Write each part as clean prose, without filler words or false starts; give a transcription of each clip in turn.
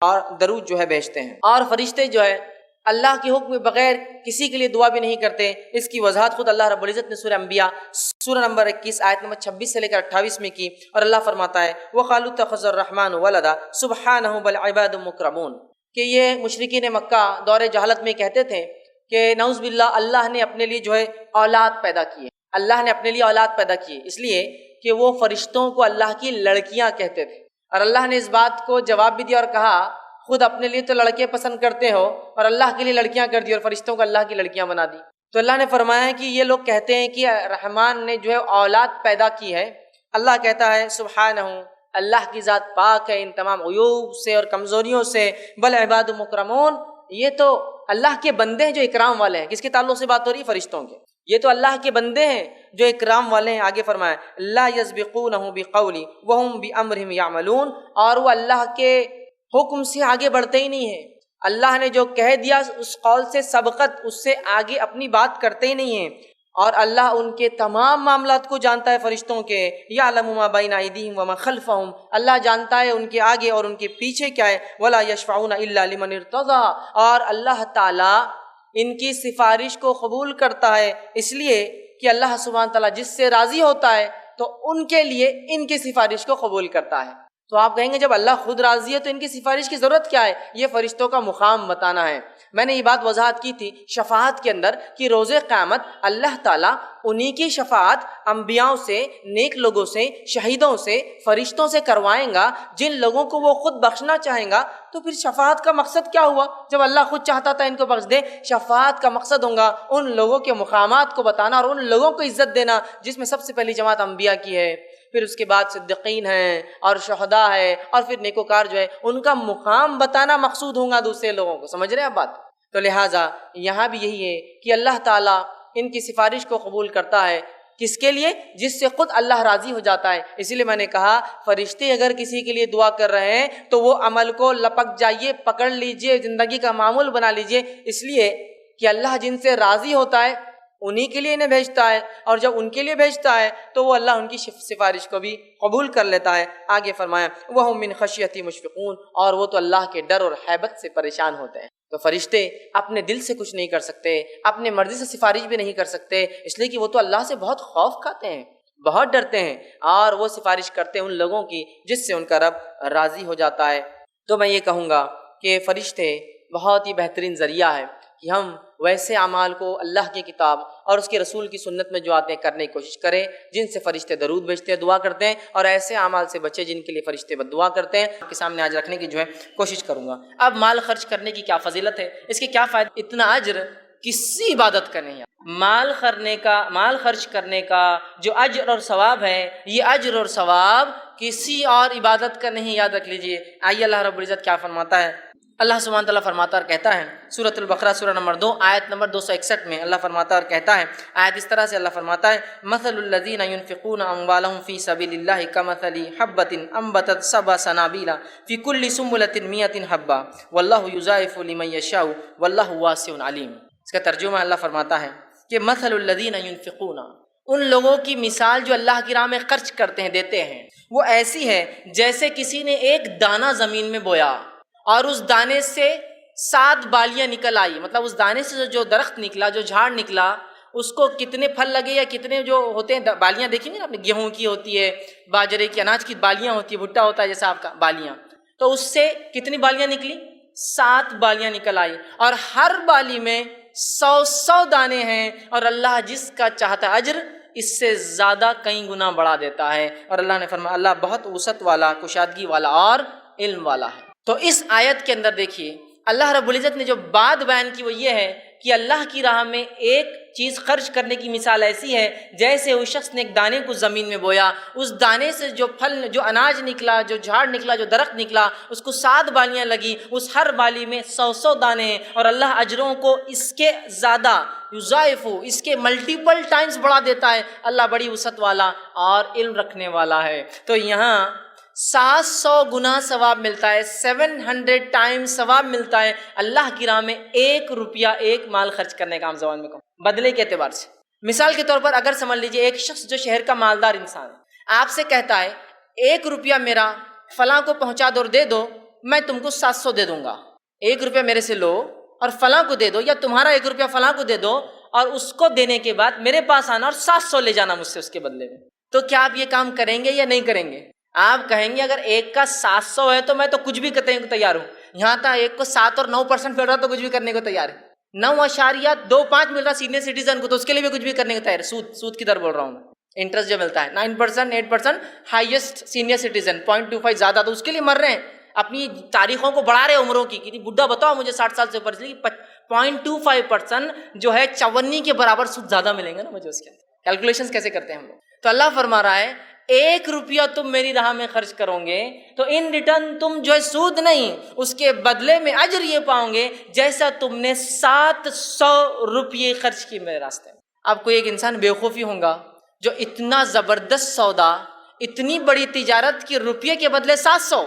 اور درود جو ہے بھیجتے ہیں۔ اور فرشتے جو ہے اللہ کے حکم بغیر کسی کے لیے دعا بھی نہیں کرتے۔ اس کی وضاحت خود اللہ رب العزت نے سورہ انبیاء سورہ نمبر 21 آیت نمبر 26 سے لے کر 28 میں کی، اور اللہ فرماتا ہے وَقَالُوا اتَّخَذَ الرَّحْمَنُ وَلَدًا سُبْحَانَهُ بَلْ عِبَادٌ مُكْرَمُونَ، کہ یہ مشرکین مکہ دور جہالت میں کہتے تھے کہ نعوذ باللہ اللہ نے اپنے لیے جو ہے اولاد پیدا کی ہے، اللہ نے اپنے لیے اولاد پیدا کی ہے، اس لیے کہ وہ فرشتوں کو اللہ کی لڑکیاں کہتے تھے، اور اللہ نے اس بات کو جواب بھی دیا اور کہا خود اپنے لیے تو لڑکے پسند کرتے ہو اور اللہ کے لیے لڑکیاں کر دی اور فرشتوں کو اللہ کی لڑکیاں بنا دی۔ تو اللہ نے فرمایا کہ یہ لوگ کہتے ہیں کہ رحمان نے جو ہے اولاد پیدا کی ہے۔ اللہ کہتا ہے سبحانہ، اللہ کی ذات پاک ہے ان تمام عیوب سے اور کمزوریوں سے، بل عباد مکرمون، یہ تو اللہ کے بندے ہیں جو اکرام والے ہیں۔ کس کے تعلق سے بات ہو رہی ہے؟ فرشتوں کے۔ یہ تو اللہ کے بندے ہیں جو اکرام والے ہیں۔ آگے فرمایا لا یسبقونہ بقول وہم بامرہ یعملون، اور وہ اللہ کے حکم سے آگے بڑھتے ہی نہیں ہیں۔ اللہ نے جو کہہ دیا اس قول سے سبقت، اس سے آگے اپنی بات کرتے ہی نہیں ہیں، اور اللہ ان کے تمام معاملات کو جانتا ہے فرشتوں کے۔ یعلم ما بین ایدیہم وما خلفہم، اللہ جانتا ہے ان کے آگے اور ان کے پیچھے کیا ہے۔ ولا یشفعون الا لمن ارتضی، اور اللہ تعالیٰ ان کی سفارش کو قبول کرتا ہے اس لیے کہ اللہ سبحانہ تعالیٰ جس سے راضی ہوتا ہے تو ان کے لیے ان کی سفارش کو قبول کرتا ہے۔ تو آپ کہیں گے جب اللہ خود راضی ہے تو ان کی سفارش کی ضرورت کیا ہے؟ یہ فرشتوں کا مقام بتانا ہے۔ میں نے یہ بات وضاحت کی تھی شفاعت کے اندر کہ روز قیامت اللہ تعالیٰ انہی کی شفاعت انبیاء سے، نیک لوگوں سے، شہیدوں سے، فرشتوں سے کروائیں گا جن لوگوں کو وہ خود بخشنا چاہیں گا۔ تو پھر شفاعت کا مقصد کیا ہوا؟ جب اللہ خود چاہتا تھا ان کو بخش دے، شفاعت کا مقصد ہوگا ان لوگوں کے مقامات کو بتانا اور ان لوگوں کو عزت دینا جس میں سب سے پہلی جماعت انبیاء کی ہے، پھر اس کے بعد صدیقین ہیں اور شہداء ہے، اور پھر نیکوکار جو ہے ان کا مقام بتانا مقصود ہوگا دوسرے لوگوں کو۔ سمجھ رہے ہیں آپ بات؟ تو لہٰذا یہاں بھی یہی ہے کہ اللہ تعالیٰ ان کی سفارش کو قبول کرتا ہے، کس کے لیے؟ جس سے خود اللہ راضی ہو جاتا ہے۔ اسی لیے میں نے کہا فرشتے اگر کسی کے لیے دعا کر رہے ہیں تو وہ عمل کو لپک جائیے، پکڑ لیجئے، زندگی کا معمول بنا لیجئے، اس لیے کہ اللہ جن سے راضی ہوتا ہے انہی کے لیے انہیں بھیجتا ہے، اور جب ان کے لیے بھیجتا ہے تو وہ اللہ ان کی سفارش کو بھی قبول کر لیتا ہے۔ آگے فرمایا وَهُم مِّن خَشْيَتِهِ مُشْفِقُونَ، اور وہ تو اللہ کے ڈر اور ہیبت سے پریشان ہوتے ہیں۔ تو فرشتے اپنے دل سے کچھ نہیں کر سکتے، اپنے مرضی سے سفارش بھی نہیں کر سکتے، اس لیے کہ وہ تو اللہ سے بہت خوف کھاتے ہیں، بہت ڈرتے ہیں، اور وہ سفارش کرتے ہیں ان لوگوں کی جس سے ان کا رب راضی ہو جاتا ہے۔ تو میں یہ کہوں گا کہ فرشتے بہت ہی بہترین ذریعہ ہے کہ ہم ویسے اعمال کو اللہ کی کتاب اور اس کے رسول کی سنت میں جو آتے ہیں کرنے کی کوشش کریں جن سے فرشتے درود بھیجتے ہیں، دعا کرتے ہیں، اور ایسے اعمال سے بچے جن کے لیے فرشتے بد دعا کرتے ہیں۔ آپ کے سامنے آج رکھنے کی جو ہے کوشش کروں گا۔ اب مال خرچ کرنے کی کیا فضیلت ہے، اس کے کیا فائدہ؟ اتنا اجر کسی عبادت کا نہیں ہے۔ مال خرچ کرنے کا جو اجر اور ثواب ہے، یہ اجر اور ثواب کسی اور عبادت کا نہیں، یاد رکھ لیجئے۔ آئیے اللہ رب العزت کیا فرماتا ہے۔ اللہ سبحانہ تعالیٰ فرماتا اور کہتا ہے سورۃ البقرہ سورہ نمبر 2 آیت نمبر 261 میں اللہ فرماتا اور کہتا ہے، آیت اس طرح سے اللہ فرماتا ہے مثل الذین ينفقون اموالهم فی سبیل اللہ کمثل حبۃ انبتت سبع سنابل فی کل سنبلۃ 100 حبۃ واللہ یضاعف لمن یشاء واللہ واسع علیم۔ اس کا ترجمہ اللہ فرماتا ہے کہ مثل الذین ينفقون، ان لوگوں کی مثال جو اللہ کی راہ میں خرچ کرتے ہیں، دیتے ہیں، وہ ایسی ہے جیسے کسی نے ایک دانہ زمین میں بویا اور اس دانے سے 7 بالیاں نکل آئی، مطلب اس دانے سے جو درخت نکلا، جو جھاڑ نکلا، اس کو کتنے پھل لگے یا کتنے جو ہوتے ہیں بالیاں دیکھیں گے نا، گیہوں کی ہوتی ہے، باجرے کی، اناج کی بالیاں ہوتی ہے، بھٹا ہوتا ہے جیسا آپ کا بالیاں، تو اس سے کتنی بالیاں نکلی؟ 7 بالیاں نکل آئی، اور ہر بالی میں 100 دانے ہیں، اور اللہ جس کا چاہتا ہے اجر اس سے زیادہ کئی گنا بڑھا دیتا ہے۔ اور اللہ نے فرمایا اللہ بہت وسعت والا، کشادگی والا اور علم والا ہے۔ تو اس آیت کے اندر دیکھیے اللہ رب العزت نے جو بات بیان کی وہ یہ ہے کہ اللہ کی راہ میں ایک چیز خرچ کرنے کی مثال ایسی ہے جیسے اس شخص نے ایک دانے کو زمین میں بویا، اس دانے سے جو پھل، جو اناج نکلا، جو جھاڑ نکلا، جو درخت نکلا، اس کو 7 بالیاں لگی، اس ہر بالی میں 100 دانے ہیں، اور اللہ اجروں کو اس کے زیادہ یضاعف، اس کے ملٹیپل ٹائمز بڑھا دیتا ہے۔ اللہ بڑی وسعت والا اور علم رکھنے والا ہے۔ تو یہاں 700 گنا ثواب ملتا ہے، 700 ٹائمز ثواب ملتا ہے اللہ کی راہ میں 1 روپیہ، ایک مال خرچ کرنے کا، عام زبان میں کہوں بدلے کے اعتبار سے۔ مثال کے طور پر اگر سمجھ لیجئے ایک شخص جو شہر کا مالدار انسان ہے، آپ سے کہتا ہے 1 روپیہ میرا فلاں کو پہنچا دو اور دے دو، میں تم کو 700 دے دوں گا، 1 روپیہ میرے سے لو اور فلاں کو دے دو، یا تمہارا 1 روپیہ فلاں کو دے دو اور اس کو دینے کے بعد میرے پاس آنا اور 700 لے جانا مجھ سے اس کے بدلے میں، تو کیا آپ یہ کام کریں گے یا نہیں کریں گے؟ آپ کہیں گے اگر ایک کا 700 ہے تو میں تو کچھ بھی کرنے کو تیار ہوں، یہاں تک ایک کو 7 اور 9% مل رہا تو کچھ بھی کرنے کو تیار ہے، 9.25 مل رہا سینئر سٹیزن کو تو اس کے لیے بھی کچھ بھی کرنے کو تیار ہے۔ سود کی در بول رہا ہوں میں، انٹرسٹ جو ملتا ہے 9%، 8%، ہائیسٹ سینئر سٹیزن 0.25 زیادہ، تو اس کے لیے مر رہے ہیں، اپنی تاریخوں کو بڑھا رہے عمروں کی، کہ بڈھا بتاؤ مجھے 60 سال سے اوپر، اس لیے 0.25% جو ہے 54 کے برابر سود زیادہ ملیں گے نا مجھے اس کے اندر۔ کیلکولیشنز کیسے کرتے ہیں ہم لوگ؟ تو اللہ فرما رہا ہے 1 روپیہ تم میری راہ میں خرچ کرو گے تو ان ریٹرن تم جو ہے سود نہیں، اس کے بدلے میں اجر یہ پاؤ گے جیسا تم نے 700 روپیے خرچ کیے میرے راستے میں۔ اب کوئی ایک انسان بیوقوفی ہوگا جو اتنا زبردست سودا، اتنی بڑی تجارت کی روپیے کے بدلے 700،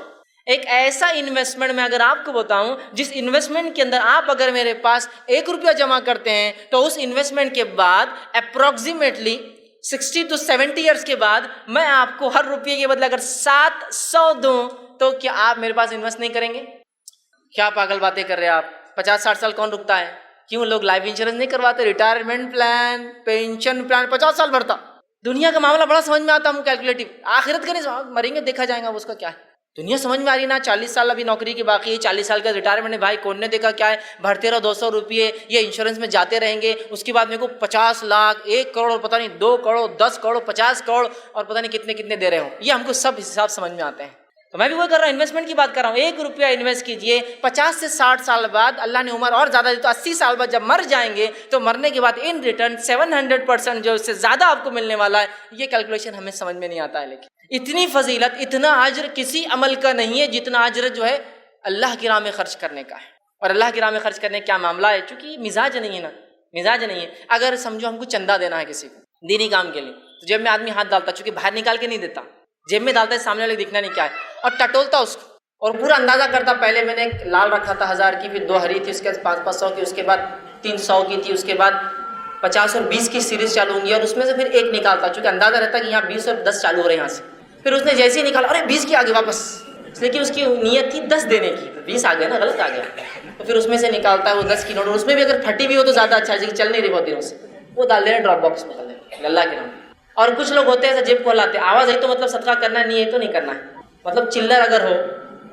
ایک ایسا انویسٹمنٹ میں اگر آپ کو بتاؤں جس انویسٹمنٹ کے اندر آپ اگر میرے پاس 1 روپیہ جمع کرتے ہیں تو اس انویسٹمنٹ کے بعد اپروکسیمیٹلی 60 to 70 ایئرس کے بعد میں آپ کو ہر روپیے کے بدلے اگر 700 دوں تو کیا آپ میرے پاس انویسٹ نہیں کریں گے؟ کیا پاگل باتیں کر رہے ہیں آپ؟ 50-60 سال کون رکتا ہے؟ کیوں لوگ لائف انشورنس نہیں کرواتے؟ ریٹائرمنٹ پلان، پینشن پلان 50 سال بھرتا۔ دنیا کا معاملہ بڑا سمجھ میں آتا ہم کیلکولیٹو، آخرت کا نہیں، مریں گے دیکھا جائے گا اس کا کیا ہے۔ دنیا سمجھ میں آ رہی نا، 40 سال ابھی نوکری کی باقی ہے، 40 سال کا ریٹائرمنٹ ہے، بھائی کون نے دیکھا کیا ہے، بھرتے رہو 200 روپیے، یہ انشورنس میں جاتے رہیں گے، اس کے بعد میرے کو 50 لاکھ، 1 کروڑ اور پتہ نہیں 2 کروڑ 10 کروڑ 50 کروڑ اور پتہ نہیں کتنے کتنے دے رہے ہوں، یہ ہم کو سب حساب سمجھ میں آتے ہیں۔ تو میں بھی وہ کر رہا ہوں، انویسٹمنٹ کی بات کر رہا ہوں، 1 روپیہ انویسٹ کیجئے، 50 سے 60 سال بعد اللہ نے عمر اور زیادہ دی تو 80 سال بعد جب مر جائیں گے تو مرنے کے بعد ان ریٹرن 700% جو اس سے زیادہ آپ کو ملنے والا ہے۔ یہ کیلکولیشن ہمیں سمجھ میں نہیں آتا ہے، لیکن اتنی فضیلت، اتنا اجر کسی عمل کا نہیں ہے جتنا اجر جو ہے اللہ کی راہ میں خرچ کرنے کا ہے۔ اور اللہ کی راہ میں خرچ کرنے کا کیا معاملہ ہے؟ چونکہ مزاج نہیں ہے نا، مزاج نہیں ہے۔ اگر سمجھو ہم کو چندہ دینا ہے کسی کو دینی کام کے لیے تو جیب میں آدمی ہاتھ ڈالتا، چونکہ باہر نکال کے نہیں دیتا، جیب میں ڈالتا ہے، سامنے والے دکھنا نہیں کیا ہے، اور ٹٹولتا اس کو اور پورا اندازہ کرتا، پہلے میں نے ایک لال رکھا تھا 1000 کی، پھر 2 ہری تھی، اس کے بعد 500 کی، اس کے بعد 300 کی تھی، اس کے بعد 50 اور 20 کی سیریز چالو ہوں گی، اور اس میں سے پھر ایک نکالتا، چونکہ اندازہ رہتا کہ یہاں 20 اور 10 چالو ہو رہے ہیں یہاں سے۔ پھر اس نے جیسے ہی نکالا، ارے 20 کی آگے واپس، اس لیے کہ اس کی نیت تھی 10 دینے کی، 20 آ گیا نا، غلط آ گیا، تو پھر اس میں سے نکالتا ہے وہ 10 کی نوٹ، اور اس میں بھی اگر پھٹی بھی ہو تو زیادہ اچھا ہے، چل نہیں رہی بہت دنوں سے، وہ ڈال دینا ڈراپ باکس میں، ڈال دینا اللہ کے نام۔ اور کچھ لوگ ہوتے ہیں ایسا جیب کو لاتے، آواز ہے تو مطلب صدقہ کرنا ہے، نہیں ہے تو نہیں کرنا ہے، مطلب چلر اگر ہو،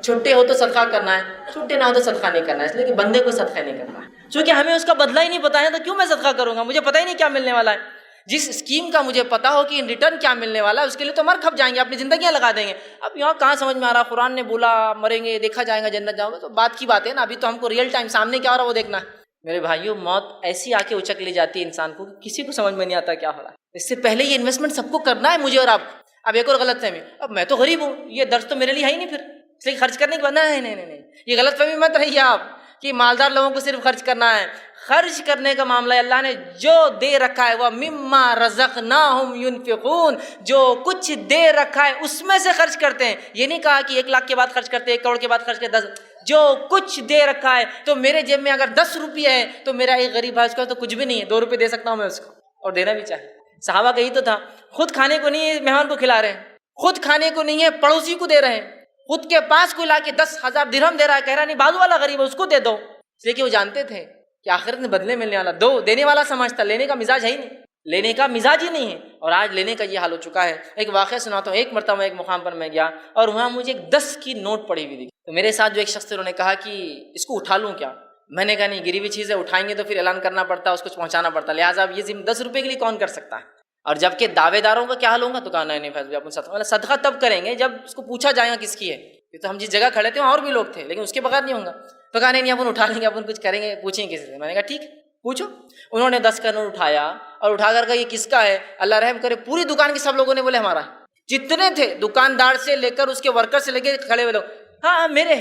چھٹے ہو تو صدقہ کرنا ہے، چھٹے نہ ہو تو صدقہ نہیں کرنا ہے، اس لیے کہ بندے کو صدقہ نہیں کرنا ہے، چونکہ ہمیں اس کا بدلہ ہی نہیں پتا ہے تو کیوں میں صدقہ کروں گا؟ مجھے پتہ ہی نہیں کیا ملنے والا ہے۔ جس اسکیم کا مجھے پتا ہو کہ ان ریٹرن کیا ملنے والا ہے، اس کے لیے تو مر کھپ جائیں گے، اپنی زندگیاں لگا دیں گے۔ اب یہاں کہاں سمجھ میں آ رہا، قرآن نے بولا مریں گے دیکھا جائے گا جنت جاؤ گے، تو بات کی بات ہے نا، ابھی تو ہم کو ریئل ٹائم سامنے کیا ہو رہا ہے وہ دیکھنا ہے۔ میرے بھائیوں، موت ایسی آ کے اچک لے جاتی ہے انسان کو، کسی کو سمجھ میں نہیں آتا کیا ہو رہا ہے۔ اس سے پہلے یہ انویسٹمنٹ سب کو کرنا ہے، مجھے اور آپ کو۔ اب ایک اور غلط فہمی، اب میں تو غریب ہوں، یہ درس تو میرے لیے ہے ہی نہیں، پھر اس لیے خرچ کرنے کے بعد نہیں، یہ غلط فہمی مت رہیے آپ کہ مالدار لوگوں کو صرف خرچ کرنا ہے۔ خرچ کرنے کا معاملہ اللہ نے جو دے رکھا ہے وہ مما رزقناہم ينفقون، جو کچھ دے رکھا ہے اس میں سے خرچ کرتے ہیں۔ یہ نہیں کہا کہ 1 لاکھ کے بعد خرچ کرتے، 1 کروڑ کے بعد خرچ کرتے، 10، جو کچھ دے رکھا ہے۔ تو میرے جیب میں اگر 10 روپیہ ہے تو میرا ایک غریب بھائی اس کا تو کچھ بھی نہیں ہے، 2 روپے دے سکتا ہوں میں اس کو، اور دینا بھی چاہیے۔ صحابہ کا یہی تو تھا، خود کھانے کو نہیں ہے مہمان کو کھلا رہے ہیں، خود کھانے کو نہیں ہے پڑوسی کو دے رہے ہیں، خود کے پاس کوئی لا کے 10,000 درہم دے رہا ہے، کہہ رہا نہیں بازو والا غریب ہے اس کو دے دو، اس لیے کہ وہ جانتے تھے کہ آخرت میں بدلے ملنے والا، دو دینے والا سمجھتا، لینے کا مزاج ہے ہی نہیں، لینے کا مزاج ہی نہیں ہے، اور آج لینے کا یہ حال ہو چکا ہے۔ ایک واقعہ سناتا ہوں، ایک مرتبہ ایک مقام پر میں گیا اور وہاں مجھے ایک 10 کی نوٹ پڑی ہوئی دکھی، تو میرے ساتھ جو ایک شخص تھے انہوں نے کہا کہ اس کو اٹھا لوں کیا؟ میں نے کہا نہیں، گری ہوئی چیز ہے، اٹھائیں گے تو پھر اعلان کرنا پڑتا ہے، اس کو پہنچانا پڑتا ہے، لہٰذا اب یہ 10 روپے کے لیے کون کر سکتا ہے؟ اور جب کہ دعوے داروں کا کیا حال ہوگا؟ تو کہا نہیں فیض بھائی صدقہ تب کریں گے جب اس کو پوچھا جائے گا کس کی ہے، یہ تو ہم جس جگہ کھڑے تھے وہاں اور بھی لوگ تھے، لیکن اس کے بغیر نہیں ہوگا۔ تو کہا نہیں اپن اٹھا لیں گے، اپن کچھ کریں گے، پوچھیں گے کسی سے۔ میں نے کہا ٹھیک پوچھو۔ انہوں نے 10 کا نوٹ اٹھایا اور اٹھا کر کہا یہ کس کا ہے؟ اللہ رحم کرے پوری دکان کے سب لوگوں نے بولے ہمارا ہے، جتنے تھے دکاندار سے لے کر اس کے ورکر سے لے کے کھڑے ہوئے لوگ، ہاں میرے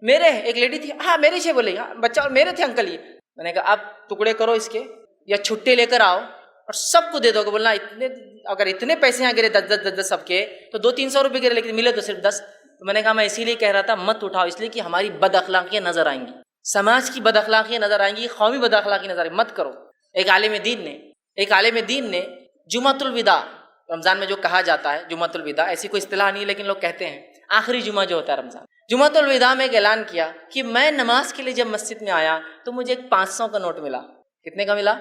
ایک لیڈی تھی، ہاں میرے سے بولے، ہاں بچہ اور میرے تھے انکل یہ۔ میں نے کہا اب ٹکڑے کرو اس کے یا چھٹے لے کر آؤ اور سب کو دے دو گے، بولنا اگر اتنے پیسے یہاں گرے 10 سب کے تو 200-300 روپے گرے، لیکن ملے تو صرف 10۔ تو میں نے کہا میں اسی لیے کہہ رہا تھا مت اٹھاؤ، اس لیے کہ ہماری بد اخلاقیاں نظر آئیں گی، سماج کی بد اخلاقیاں نظر آئیں گی، قومی بد اخلاقی نظر آئیں گی، مت کرو۔ ایک عالم دین نے جمعۃ الوداع، رمضان میں جو کہا جاتا ہے جمعۃ الوداع، ایسی کوئی اصطلاح نہیں ہے لیکن لوگ کہتے ہیں، آخری جمعہ جو ہوتا ہے رمضان، جمعۃ الوداع میں ایک اعلان کیا کہ میں نماز کے لیے جب مسجد میں آیا تو مجھے ایک 500 کا نوٹ ملا۔ کتنے کا ملا؟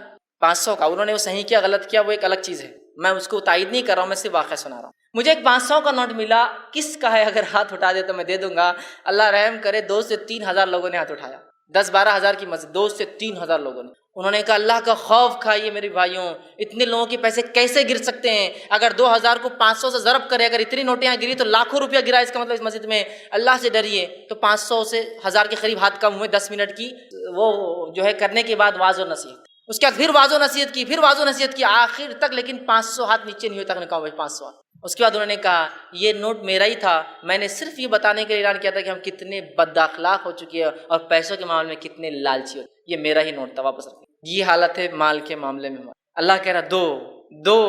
500 کا۔ انہوں نے وہ صحیح کیا غلط کیا وہ ایک الگ چیز ہے، میں اس کو تائید نہیں کر رہا ہوں، میں صرف واقعہ سنا رہا ہوں۔ مجھے ایک 500 کا نوٹ ملا، کس کا ہے؟ اگر ہاتھ اٹھا دے تو میں دے دوں گا۔ اللہ رحم کرے 2 سے 3 ہزار لوگوں نے ہاتھ اٹھایا، 10-12 ہزار کی مسجد، 2 سے 3 ہزار لوگوں نے۔ انہوں نے کہا اللہ کا خوف کھائیے میرے بھائیوں، اتنے لوگوں کے پیسے کیسے گر سکتے ہیں؟ اگر 2000 کو 500 سے ضرب کرے، اگر اتنی نوٹیاں گری تو لاکھوں روپیہ گرا، اس کا مطلب اس مسجد میں۔ اللہ سے ڈریے۔ تو 500 سے 1000 کے قریب ہاتھ کم ہوئے 10 منٹ کی وہ جو ہے کرنے کے بعد واعظ و نصیحت، اس کے بعد پھر واعظ و نصیحت کی، پھر واعظ و نصیحت کی آخر تک، لیکن 500 ہاتھ نیچے نہیں ہوئے تک نے کہا 500 ہاتھ۔ اس کے بعد انہوں نے کہا یہ نوٹ میرا ہی تھا، میں نے صرف یہ بتانے کے لیے اعلان کیا تھا کہ ہم کتنے بد اخلاق ہو چکے ہیں اور پیسوں کے معاملے میں کتنے لالچی ہوتے، یہ میرا ہی نوٹ تھا، واپس رکھیں۔ یہ حالت ہے مال کے معاملے میں۔ اللہ کہہ رہا دو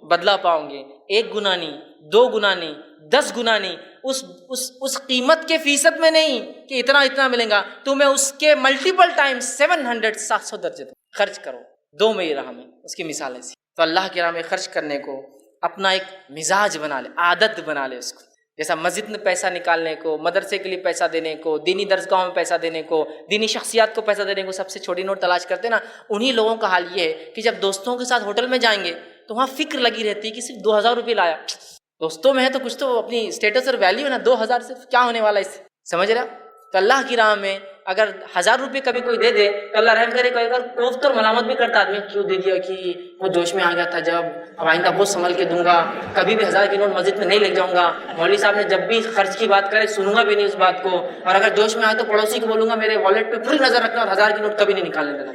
بدلہ پاؤں گے، 1 گنا نہیں، 2 گنا نہیں، 10 گنا نہیں، اس قیمت کے فیصد میں نہیں کہ اتنا ملے گا، تمہیں اس کے ملٹیپل ٹائم 700 درجے خرچ کرو۔ 2 میں یہ رہا میں اس کی مثال ایسی۔ تو اللہ کے راہ میں خرچ کرنے کو اپنا ایک مزاج بنا لے، عادت بنا لے اس کو، جیسا مسجد میں پیسہ نکالنے کو، مدرسے کے لیے پیسہ دینے کو، دینی درسگاہوں میں پیسہ دینے کو، دینی شخصیات کو پیسہ دینے کو سب سے چھوٹی نوٹ تلاش کرتے نا، انہی لوگوں کا حال یہ ہے کہ جب دوستوں کے ساتھ ہوٹل میں جائیں گے تو وہاں فکر لگی رہتی ہے کہ صرف 2000 روپئے لایا، دوستوں میں ہے تو کچھ تو اپنی اسٹیٹس اور ویلیو ہے نا، 2000 سے کیا ہونے والا ہے اس سے، سمجھ رہا؟ تو اللہ کی راہ میں اگر 1000 روپئے کبھی کوئی دے دے تو اللہ رحم کرے، کوئی اگر کوفت اور ملامت بھی کرتا آدمی کیوں دے دیا کہ وہ جوش میں آ گیا تھا، جب اب آئندہ بہت سنبھل کے دوں گا، کبھی بھی 1000 کی نوٹ مسجد میں نہیں لے جاؤں گا، مولوی صاحب نے جب بھی خرچ کی بات کرے سنوں گا بھی نہیں اس بات کو، اور اگر جوش میں آئے تو پڑوسی کو بولوں گا میرے والیٹ پہ پوری نظر رکھنا اور 1000 کی نوٹ کبھی نہیں نکالنے دینا،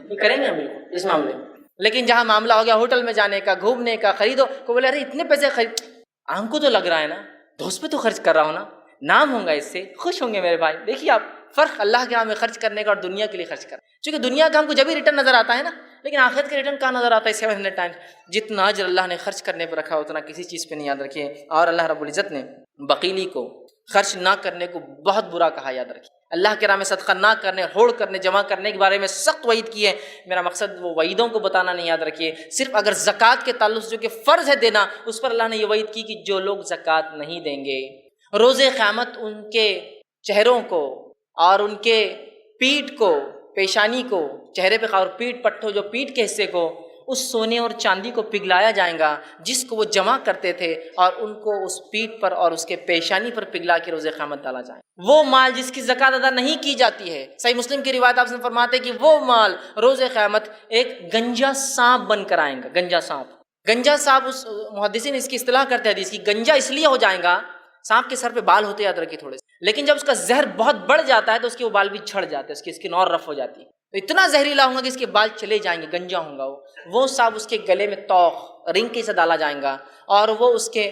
یہ کریں گے ہم بالکل اس معاملے میں۔ لیکن جہاں معاملہ ہو گیا ہوٹل میں جانے کا، گھومنے کا، خریدو کو بولے ارے اتنے پیسے خرید، آنکھ کو تو لگ رہا ہے نا، دوست پہ تو خرچ کر رہا ہوں نا، نام ہوں گا اس سے، خوش ہوں گے میرے بھائی۔ دیکھیے آپ فرق اللہ کے راہ میں خرچ کرنے کا اور دنیا کے لیے خرچ کرنا، چونکہ دنیا کا ہم کو جب ہی ریٹرن نظر آتا ہے نا، لیکن آخرت کا ریٹرن کہاں نظر آتا ہے؟ 700 ٹائمز جتنا اجر اللہ نے خرچ کرنے پر رکھا اتنا کسی چیز پہ نہیں، یاد رکھیے۔ اور اللہ رب العزت نے بخیلی کو، خرچ نہ کرنے کو بہت برا کہا، یاد رکھیے۔ اللہ کے راہ میں صدقہ نہ کرنے، ہوڑ کرنے، جمع کرنے کے بارے میں سخت وعید کی ہے۔ میرا مقصد وہ وعیدوں کو بتانا نہیں، یاد رکھیے، صرف اگر زکوٰۃ کے تعلق سے جو کہ فرض ہے دینا، اس پر اللہ نے یہ وعید کی کہ جو لوگ زکوٰۃ نہیں دیں گے روز قیامت ان کے چہروں کو اور ان کے پیٹھ کو، پیشانی کو، چہرے پہ اور پیٹھ پٹھوں جو پیٹھ کے حصے کو اس سونے اور چاندی کو پگھلایا جائے گا جس کو وہ جمع کرتے تھے، اور ان کو اس پیٹھ پر اور اس کے پیشانی پر پگھلا کے روز قیامت ڈالا جائے۔ وہ مال جس کی زکوٰۃ ادا نہیں کی جاتی ہے، صحیح مسلم کی روایت آپ سے فرماتے ہیں کہ وہ مال روز قیامت ایک گنجا سانپ بن کر آئیں گا۔ گنجا سانپ، گنجا سانپ، اس محدثین اس کی اصطلاح کرتے ہیں حدیث کی، گنجا اس لیے ہو جائے گا، سانپ کے سر پہ بال ہوتے، یاد رکھیے تھوڑے سے، لیکن جب اس کا زہر بہت بڑھ جاتا ہے تو اس کے وہ بال بھی جھڑ جاتے ہیں، اس کی اسکن اور رف ہو جاتی ہے، تو اتنا زہریلا ہوں گا کہ اس کے بال چلے جائیں گے، گنجا ہوں گا وہ سانپ اس کے گلے میں توق رنگ کے سے ڈالا جائیں گا اور وہ اس کے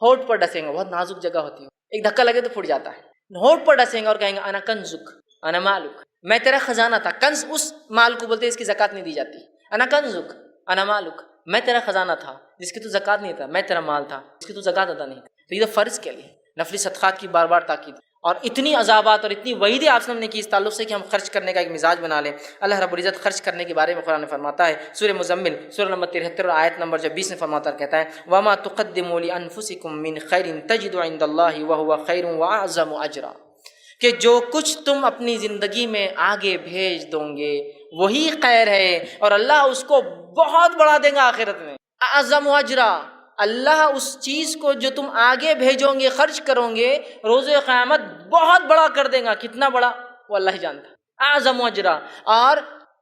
ہونٹ پر ڈسیں گا، بہت نازک جگہ ہوتی ہے، ایک دھکا لگے تو پھٹ جاتا ہے، ہونٹ پر ڈسیں گا اور کہیں گا انا کنزک انا مالک، میں تیرا خزانہ تھا۔ کنز اس مال کو بولتے ہیں اس کی زکوٰۃ نہیں دی جاتی، انا کنزک انا مالک، میں تیرا خزانہ تھا جس کی تو زکوٰۃ نہیں تھا، میں تیرا مال تھا جس کی تو زکوٰۃ ادا نہیں تھی۔ تو یہ فرض کے لیے نفلی صدقات کی بار بار تاکید، اور اتنی عذابات اور اتنی وعیدیں آپ نے کی اس تعلق سے کہ ہم خرچ کرنے کا ایک مزاج بنا لیں۔ اللہ رب العزت خرچ کرنے کے بارے میں قرآن فرماتا ہے، سورہ مزمل سورہ نمبر 73 آیت نمبر 20 میں فرماتا ہے، کہتا ہے وَمَا تُقَدِّمُوا لِأَنفُسِكُم مِّن خَيْرٍ تَجِدُوا عِندَ اللَّهِ وَهُوَ خَيْرٌ وَأَعْظَمُ أَجْرًا، کہ جو کچھ تم اپنی زندگی میں آگے بھیج دو گے وہی خیر ہے اور اللہ اس کو بہت بڑھا دے گا آخرت میں۔ اعظم اجرا، اللہ اس چیز کو جو تم آگے بھیجو گے، خرچ کرو گے، روز قیامت بہت بڑا کر دے گا۔ کتنا بڑا وہ اللہ ہی جانتا ہے، اعظم اجرا۔ اور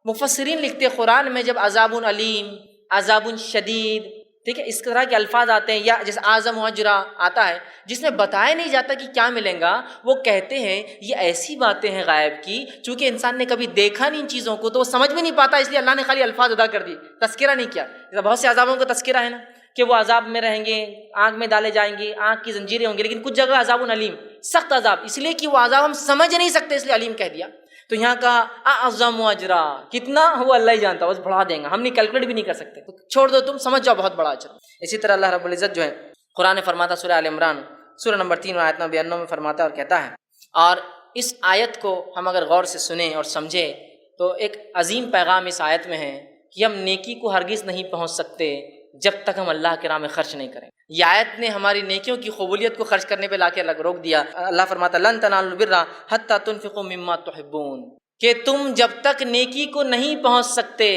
مفسرین لکھتے قرآن میں جب عذاب علیم، عذاب شدید، ٹھیک ہے، اس طرح کے الفاظ آتے ہیں، یا جیسے اعظم اجرا آتا ہے جس میں بتایا نہیں جاتا کہ کیا ملے گا، وہ کہتے ہیں یہ ایسی باتیں ہیں غائب کی، چونکہ انسان نے کبھی دیکھا نہیں ان چیزوں کو تو وہ سمجھ میں نہیں پاتا، اس لیے اللہ نے خالی الفاظ ادا کر دی، تذکرہ نہیں کیا۔ بہت سے عذابوں کا تذکرہ ہے نا کہ وہ عذاب میں رہیں گے، آگ میں ڈالے جائیں گے، آگ کی زنجیریں ہوں گی، لیکن کچھ جگہ عذاب علیم، سخت عذاب، اس لیے کہ وہ عذاب ہم سمجھ نہیں سکتے اس لیے علیم کہہ دیا۔ تو یہاں کا اعظم اجرا کتنا وہ اللہ ہی جانتا، بس بڑھا دیں گا، ہم نہیں کیلکولیٹ بھی نہیں کر سکتے، تو چھوڑ دو، تم سمجھ جاؤ بہت بڑا اجر۔ اسی طرح اللہ رب العزت جو ہے قرآن فرماتا سورہ آل عمران سورہ نمبر 3 آیت نمبر 92 میں فرماتا اور کہتا ہے، اور اس آیت کو ہم اگر غور سے سنیں اور سمجھیں تو ایک عظیم پیغام اس آیت میں ہے کہ ہم نیکی کو ہرگز نہیں پہنچ سکتے جب تک ہم اللہ کے راہ میں خرچ نہیں کریں. یہ آیت نے ہماری نیکیوں کی قبولیت کو خرچ کرنے پہ لا کے روک دیا. اللہ فرماتا لن تنالوا البر حتی تنفقوا مما تحبون، کہ تم جب تک نیکی کو نہیں پہنچ سکتے،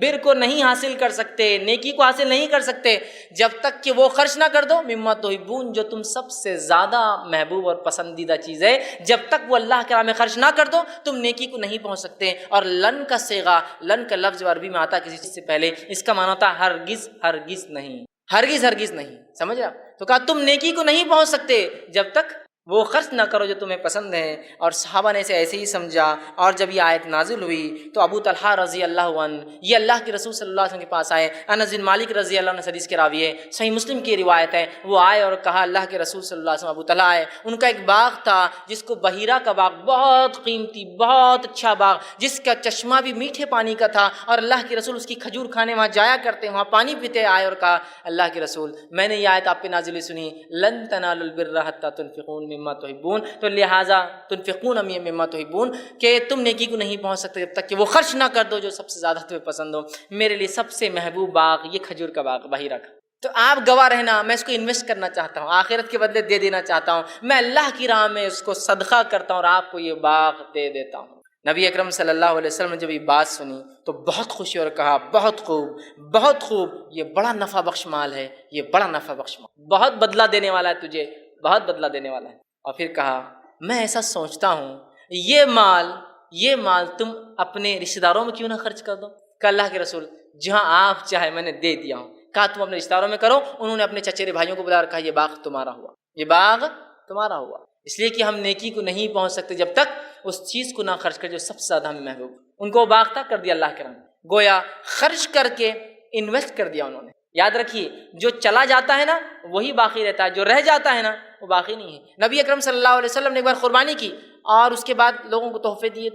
بر کو نہیں حاصل کر سکتے، نیکی کو حاصل نہیں کر سکتے، جب تک کہ وہ خرچ نہ کر دو مما تحبون، جو تم سب سے زیادہ محبوب اور پسندیدہ چیز ہے، جب تک وہ اللہ کے راہ میں خرچ نہ کر دو تم نیکی کو نہیں پہنچ سکتے. اور لن کا صیغہ، لن کا لفظ عربی میں آتا کسی چیز سے پہلے، اس کا معنی ہوتا ہرگز ہرگز نہیں، ہرگز ہرگز نہیں. سمجھ رہے؟ تو کہا تم نیکی کو نہیں پہنچ سکتے جب تک وہ خرچ نہ کرو جو تمہیں پسند ہے. اور صحابہ نے اسے ایسے ہی سمجھا. اور جب یہ آیت نازل ہوئی تو ابو طلحہ رضی اللہ عنہ یہ اللہ کے رسول صلی اللہ علیہ وسلم کے پاس آئے. انس بن مالک رضی اللہ عنہ حدیث کے راوی ہے، صحیح مسلم کی روایت ہے. وہ آئے اور کہا اللہ کے رسول صلی اللہ علیہ وسلم، ابو طلحہ آئے، ان کا ایک باغ تھا جس کو بحیرہ کا باغ، بہت قیمتی بہت اچھا باغ، جس کا چشمہ بھی میٹھے پانی کا تھا، اور اللہ کے رسول اس کی کھجور کھانے وہاں جایا کرتے، وہاں پانی پیتے. آئے اور کہا اللہ کے رسول میں نے یہ آیت آپ پہ نازل ہوئی سنی، لن تنالوا البر حتی تنفقوا مما تحبون، تو لہٰذا تنفقون مما تحبون، کہ تم نیکی کو نہیں پہنچ سکتے جب تک کہ وہ خرچ نہ کر دو جو سب سے زیادہ تمہیں پسند ہو. میرے لیے سب سے محبوب باغ یہ کھجور کا باغ بحیرہ کا. تو آپ گواہ رہنا، میں اس کو انویسٹ کرنا چاہتا ہوں، آخرت کے بدلے دے دینا چاہتا ہوں، میں اللہ کی راہ میں اس کو صدقہ کرتا ہوں اور آپ کو یہ باغ دے دیتا ہوں. نبی اکرم صلی اللہ علیہ وسلم نے جب یہ بات سنی تو بہت خوشی اور کہا بہت خوب بہت خوب، یہ بڑا نفع بخش مال ہے، یہ بڑا نفع بخش مال، بہت بدلہ دینے والا ہے تجھے، بہت بدلہ دینے والا ہے. اور پھر کہا میں ایسا سوچتا ہوں یہ مال تم اپنے رشتہ داروں میں کیوں نہ خرچ کر دو. کہ اللہ کے رسول جہاں آپ چاہے میں نے دے دیا ہوں. کہا تم اپنے رشتہ داروں میں کرو. انہوں نے اپنے چچیرے بھائیوں کو بلایا اور کہا یہ باغ تمہارا ہوا، یہ باغ تمہارا ہوا. اس لیے کہ ہم نیکی کو نہیں پہنچ سکتے جب تک اس چیز کو نہ خرچ کر جو سب سے زیادہ ہمیں محبوب. ان کو باغ تھا، کر دیا اللہ کے راہ میں، گویا خرچ کر کے انویسٹ کر دیا انہوں نے. یاد رکھیے جو چلا جاتا ہے نا وہی باقی رہتا ہے، جو رہ جاتا ہے نا وہ باقی نہیں ہے. نبی اکرم صلی اللہ علیہ وسلم نے ایک بار قربانی کی اور اس کے بعد لوگوں کو تحفے دیے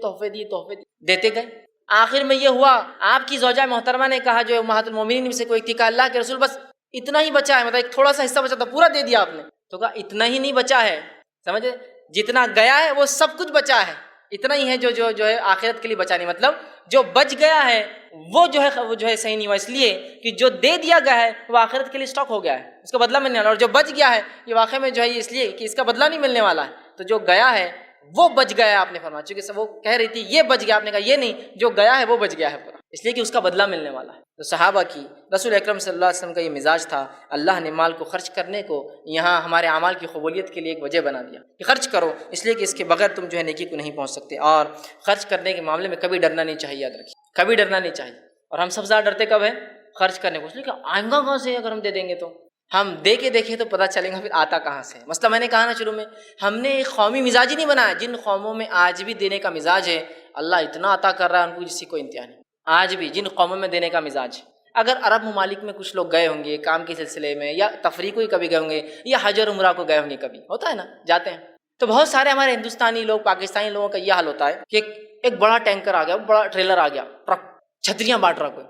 دیتے گئے. آخر میں یہ ہوا آپ کی زوجہ محترمہ نے کہا، جو امہات المومنین میں سے کوئی تھی، کہا اللہ کے رسول بس اتنا ہی بچا ہے، مطلب ایک تھوڑا سا حصہ بچا تھا پورا دے دیا آپ نے. تو کہا اتنا ہی نہیں بچا ہے، سمجھے، جتنا گیا ہے وہ سب کچھ بچا ہے، اتنا ہی ہے جو ہے آخرت کے لیے بچا نہیں. مطلب جو بچ گیا ہے وہ جو ہے صحیح نہیں ہوا، اس لیے کہ جو دے دیا گیا ہے وہ آخرت کے لیے اسٹاک ہو گیا ہے، اس کا بدلہ ملنے والا. اور جو بچ گیا ہے یہ واقعہ میں جو ہے اس لیے کہ اس کا بدلہ نہیں ملنے والا ہے. تو جو گیا ہے وہ بچ گیا ہے، آپ نے فرمایا، چونکہ وہ کہہ رہی تھی یہ بچ گیا، آپ نے کہا یہ نہیں، جو گیا ہے وہ بچ گیا ہے پورا، اس لیے کہ اس کا بدلہ ملنے والا ہے. تو صحابہ کی رسول اکرم صلی اللہ علیہ وسلم کا یہ مزاج تھا. اللہ نے مال کو خرچ کرنے کو یہاں ہمارے اعمال کی قبولیت کے لیے ایک وجہ بنا دیا کہ خرچ کرو، اس لیے کہ اس کے بغیر تم جو ہے نیکی کو نہیں پہنچ سکتے. اور خرچ کرنے کے معاملے میں کبھی ڈرنا نہیں چاہیے، یاد رکھیے کبھی ڈرنا نہیں چاہیے. اور ہم سب سے زیادہ ڈرتے کب ہیں؟ خرچ کرنے کو، اس لیے کہ آئیں گا کہاں سے، اگر ہم دے دیں گے تو ہم دے کے دیکھیں تو پتہ چلے گا پھر آتا کہاں سے. مثلا میں نے کہا نا شروع میں، ہم نے ایک قومی مزاج ہی نہیں بنایا. جن قوموں میں آج بھی دینے کا مزاج ہے اللہ اتنا عطا کر رہا ہے ان کو جس کی کوئی انتہا نہیں. آج بھی جن قوموں میں دینے کا مزاج، اگر عرب ممالک میں کچھ لوگ گئے ہوں گے کام کے سلسلے میں، یا تفریح کو ہی کبھی گئے ہوں گے، یا حج اور عمرہ کو گئے ہوں گے، کبھی ہوتا ہے نا جاتے ہیں، تو بہت سارے ہمارے ہندوستانی لوگ پاکستانی لوگوں کا یہ حال ہوتا ہے کہ ایک بڑا ٹینکر آ گیا، بڑا ٹریلر آ گیا، ٹرک، چھتریاں بانٹ رہا کوئی،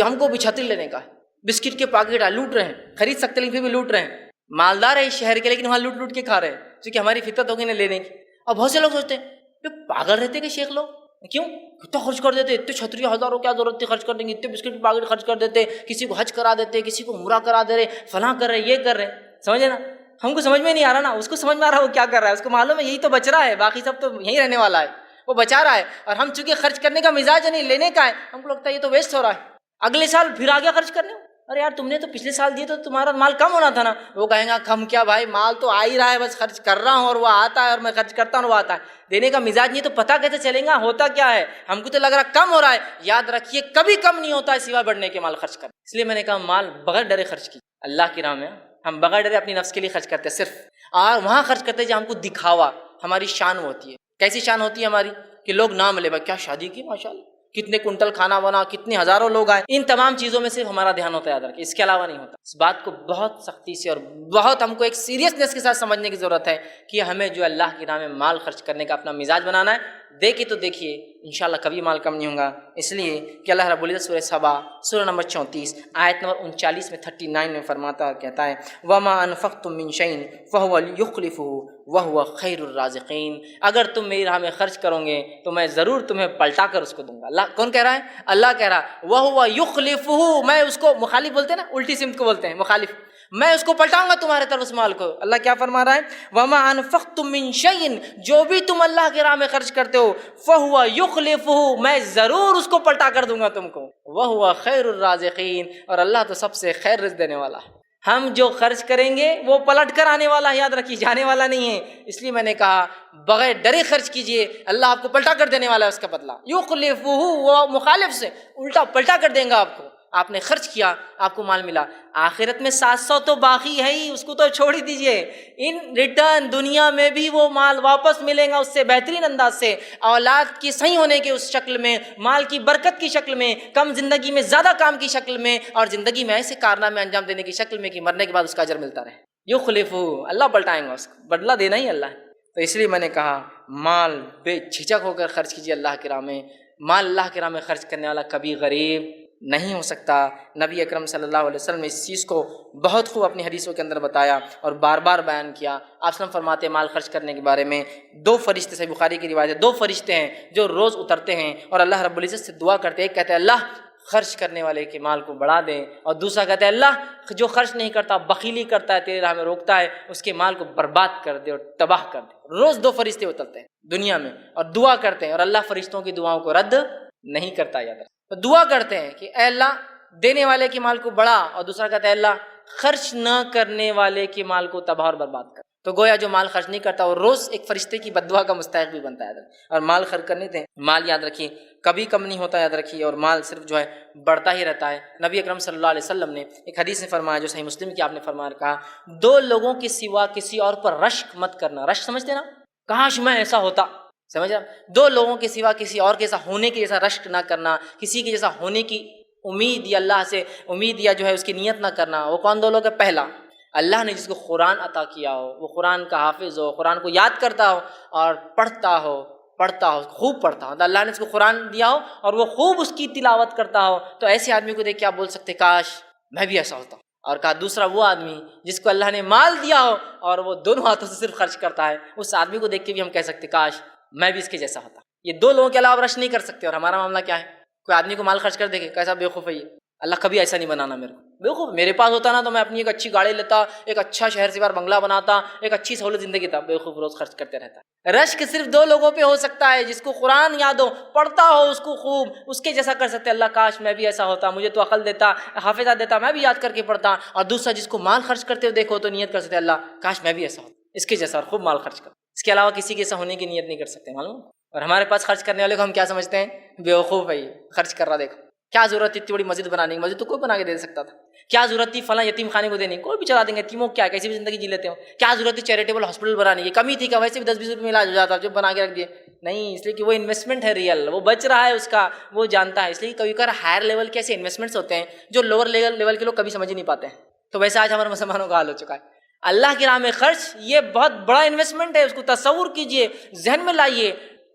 ہم کو بھی چھتری لینے کا ہے، بسکٹ کے پیکٹ آ لوٹ رہے ہیں، خرید سکتے لیکن پھر بھی لوٹ رہے ہیں. مالدار ہے اس شہر کے لیکن وہاں لوٹ کے کھا رہے ہیں، کیونکہ ہماری فطرت ہوگی نا لینے کی. اور بہت سے لوگ سوچتے ہیں پاگل رہتے کہ شیخ لوگ کیوں کتنا خرچ کر دیتے، اتنے چھتری ہزاروں کیا ضرورت تھی خرچ کرنے کی، اتنے بسکٹ پیکٹ خرچ کر دیتے، کسی کو حج کرا دیتے، کسی کو عمرہ کرا دے رہے، فلاں کر رہے، یہ کر رہے. سمجھے نا، ہم کو سمجھ میں نہیں آ رہا نا، اس کو سمجھ میں آ رہا ہے وہ کیا کر رہا ہے، اس کو معلوم ہے یہی تو بچ رہا ہے، باقی سب تو یہیں رہنے والا ہے، وہ بچا رہا ہے. اور ہم چونکہ خرچ کرنے کا مزاج نہیں لینے کا ہے، ہم کو لگتا ہے یہ تو ویسٹ ہو رہا ہے، اگلے سال پھر آ گیا خرچ کرنے. ارے یار تم نے تو پچھلے سال دیے تو تمہارا مال کم ہونا تھا نا. وہ کہیں گا کم کیا بھائی، مال تو آ ہی رہا ہے، بس خرچ کر رہا ہوں اور وہ آتا ہے، اور میں خرچ کرتا ہوں وہ آتا ہے. دینے کا مزاج نہیں تو پتہ کیسے چلیں گا ہوتا کیا ہے، ہم کو تو لگ رہا کم ہو رہا ہے. یاد رکھیے کبھی کم نہیں ہوتا ہے سوائے بڑھنے کے مال خرچ کر. اس لیے میں نے کہا مال بغیر ڈرے خرچ کی اللہ کی راہ میں. ہم بغیر ڈرے اپنی نفس کے لیے خرچ کرتے صرف، اور وہاں خرچ کرتے جہاں ہم کو دکھاوا، ہماری شان ہوتی ہے. کیسی شان ہوتی ہے ہماری کہ لوگ نام لے بھائی کیا شادی کی ماشاءاللہ، کتنے کنٹل کھانا بنا، کتنے ہزاروں لوگ آئے. ان تمام چیزوں میں صرف ہمارا دھیان ہوتا ہے، یاد رکھیں اس کے علاوہ نہیں ہوتا. اس بات کو بہت سختی سے اور بہت ہم کو ایک سیریسنس کے ساتھ سمجھنے کی ضرورت ہے کہ ہمیں جو اللہ کی راہ میں مال خرچ کرنے کا اپنا مزاج بنانا ہے. دیکھیے تو دیکھیے انشاءاللہ کبھی مال کم نہیں ہوگا. اس لیے کہ اللہ رب العزت سورہ سبا سورہ نمبر 34 آیت نمبر 39 میں 39 میں فرماتا اور کہتا ہے وَمَا أَنفَقْتُم مِّن شَيْءٍ فَهُوَ يُخْلِفُهُ وَهُوَ خَيْرُ الرَّازِقِينَ، اگر تم میری راہ میں خرچ کرو گے تو میں ضرور تمہیں پلٹا کر اس کو دوں گا۔ اللہ کون کہہ رہا ہے؟ اللہ کہہ رہا ہے وَهُوَ يُخْلِفُهُ، میں اس کو مخالف بولتے ہیں نا، الٹی سمت کو بولتے ہیں مخالف، میں اس کو پلٹاؤں گا تمہارے طرف اس مال کو۔ اللہ کیا فرما رہا ہے؟ وَمَا أَنفَقْتُم مِّن شَيْءٍ، جو بھی تم اللہ کی راہ میں خرچ کرتے ہو، فَهُوَ يُخْلِفُهُ، میں ضرور اس کو پلٹا کر دوں گا تم کو۔ وَهُوَ خَيْرُ الرَّازِقِينَ، اور اللہ تو سب سے خیر رزق دینے والا ہے۔ ہم جو خرچ کریں گے وہ پلٹ کر آنے والا ہے، یاد رکھیے، جانے والا نہیں ہے۔ اس لیے میں نے کہا بغیر ڈرے خرچ کیجئے، اللہ آپ کو پلٹا کر دینے والا ہے، اس کا بدلہ یخلفہ، وہ مخالف سے الٹا پلٹا کر دیں گا آپ کو۔ آپ نے خرچ کیا، آپ کو مال ملا، آخرت میں 700 تو باقی ہے ہی، اس کو تو چھوڑ ہی دیجئے، ان ریٹرن دنیا میں بھی وہ مال واپس ملے گا اس سے بہترین انداز سے، اولاد کی صحیح ہونے کے اس شکل میں، مال کی برکت کی شکل میں، کم زندگی میں زیادہ کام کی شکل میں، اور زندگی میں ایسے کارنامے انجام دینے کی شکل میں کہ مرنے کے بعد اس کا اجر ملتا رہے۔ یخلفہ، اللہ پلٹائیں گا اس کو، بدلہ دینا ہی اللہ ہے۔ تو اس لیے میں نے کہا مال بے جھجک ہو کر خرچ کیجیے اللہ کی راہ میں۔ مال اللہ کی راہ میں خرچ کرنے والا کبھی غریب نہیں ہو سکتا۔ نبی اکرم صلی اللہ علیہ وسلم نے اس چیز کو بہت خوب اپنی حدیثوں کے اندر بتایا اور بار بار بیان کیا۔ آپ وسلم فرماتے ہیں مال خرچ کرنے کے بارے میں، 2 فرشتے، صحیح بخاری کی روایت ہے، 2 فرشتے ہیں جو روز اترتے ہیں اور اللہ رب العزت سے دعا کرتے ہیں۔ ایک کہتے ہیں اللہ خرچ کرنے والے کے مال کو بڑھا دیں، اور دوسرا کہتا ہے اللہ جو خرچ نہیں کرتا، بخیلی کرتا ہے، تیرے راہ میں روکتا ہے، اس کے مال کو برباد کر دے اور تباہ کر دے۔ روز 2 فرشتے اترتے ہیں دنیا میں اور دعا کرتے ہیں، اور اللہ فرشتوں کی دعاؤں کو رد نہیں کرتا۔ یاد رکھ، تو دعا کرتے ہیں کہ اے اللہ دینے والے کے مال کو بڑھا، اور دوسرا کہتا ہے اللہ خرچ نہ کرنے والے کے مال کو تباہ اور برباد کر۔ تو گویا جو مال خرچ نہیں کرتا وہ روز ایک فرشتے کی بد دعا کا مستحق بھی بنتا ہے۔ اور مال خرچ کرنے دیں، مال یاد رکھیے کبھی کم نہیں ہوتا، یاد رکھیے، اور مال صرف جو ہے بڑھتا ہی رہتا ہے۔ نبی اکرم صلی اللہ علیہ وسلم نے ایک حدیث میں فرمایا، جو صحیح مسلم کی آپ نے فرمایا، کہا 2 لوگوں کے سوا کسی اور پر رشک مت کرنا۔ رشک سمجھتے نا، کاش میں ایسا ہوتا، سمجھ رہا؟ 2 لوگوں کے سوا کسی اور کے ایسا ہونے کے جیسا رشک نہ کرنا، کسی کے جیسا ہونے کی امید یا اللہ سے امید یا جو ہے اس کی نیت نہ کرنا۔ وہ کون 2 لوگ ہیں؟ پہلا، اللہ نے جس کو قرآن عطا کیا ہو، وہ قرآن کا حافظ ہو، قرآن کو یاد کرتا ہو اور پڑھتا ہو، خوب پڑھتا ہو۔ اللہ نے اس کو قرآن دیا ہو اور وہ خوب اس کی تلاوت کرتا ہو، تو ایسے آدمی کو دیکھ کے آپ بول سکتے کاش میں بھی ایسا ہوتا۔ اور کہا دوسرا وہ آدمی جس کو اللہ نے مال دیا ہو اور وہ دونوں ہاتھوں سے صرف خرچ کرتا ہے، اس آدمی کو دیکھ کے بھی ہم کہہ سکتے کاش میں بھی اس کے جیسا ہوتا۔ یہ 2 لوگوں کے علاوہ رش نہیں کر سکتے۔ اور ہمارا معاملہ کیا ہے؟ کوئی آدمی کو مال خرچ کر دے گا، کیسا بیوقوف ہے یہ، اللہ کبھی ایسا نہیں بنانا میرے کو۔ بیوقوف، میرے پاس ہوتا نا تو میں اپنی ایک اچھی گاڑی لیتا، ایک اچھا شہر سے باہر بنگلہ بناتا، ایک اچھی سہولت زندگی تھا۔ بیوقوف روز خرچ کرتے رہتا ہے۔ رشک صرف 2 لوگوں پہ ہو سکتا ہے، جس کو قرآن یاد ہو، پڑھتا ہو اس کو خوب، اس کے جیسا کر سکتے اللہ کاش میں بھی ایسا ہوتا، مجھے تو عقل دیتا، حافظہ دیتا، میں بھی یاد کر کے پڑھتا۔ اور دوسرا جس کو مال خرچ کرتے ہوئے دیکھو تو نیت کر سکتے اللہ کاش میں بھی ایسا ہوتا، اس کے جیسا، اور خوب مال خرچ کر۔ اس کے علاوہ کسی کے ایسا ہونے کی نیت نہیں کر سکتے، معلوم۔ اور ہمارے پاس خرچ کرنے والے کو ہم کیا سمجھتے ہیں؟ بیوقوف ہے، خرچ کر رہا، دیکھو کیا ضرورت تھی اتنی بڑی مسجد بنانے کی، مسجد تو کوئی بنا کے دے سکتا تھا۔ کیا ضرورت تھی فلاں یتیم خانے کو دینے کی، کوئی بھی چلا دیں گے، یتیموں کیا کیسی بھی زندگی جی لیتے ہو۔ کیا ضرورت تھی چیریٹیبل ہاسپٹل بنانے کی، کمی تھی کہ ویسے بھی 10-20 روپے میں علاج ہو جاتا، جو بنا کے رکھ دیے، نہیں، اس لیے کہ وہ انویسٹمنٹ ہے ریئل، وہ بچ رہا ہے اس کا، وہ جانتا ہے۔ اس لیے کبھی کبھار ہائر لیول کے ایسے انویسٹمنٹس ہوتے ہیں جو لوور لیول کے لوگ کبھی سمجھ ہی نہیں پاتے ہیں۔ تو ویسے آج ہمارے مسلمانوں کا حال ہو چکا ہے۔ اللہ کی راہ میں خرچ یہ بہت بڑا انویسٹمنٹ ہے، اس کو تصور کیجئے، ذہن میں لائیے،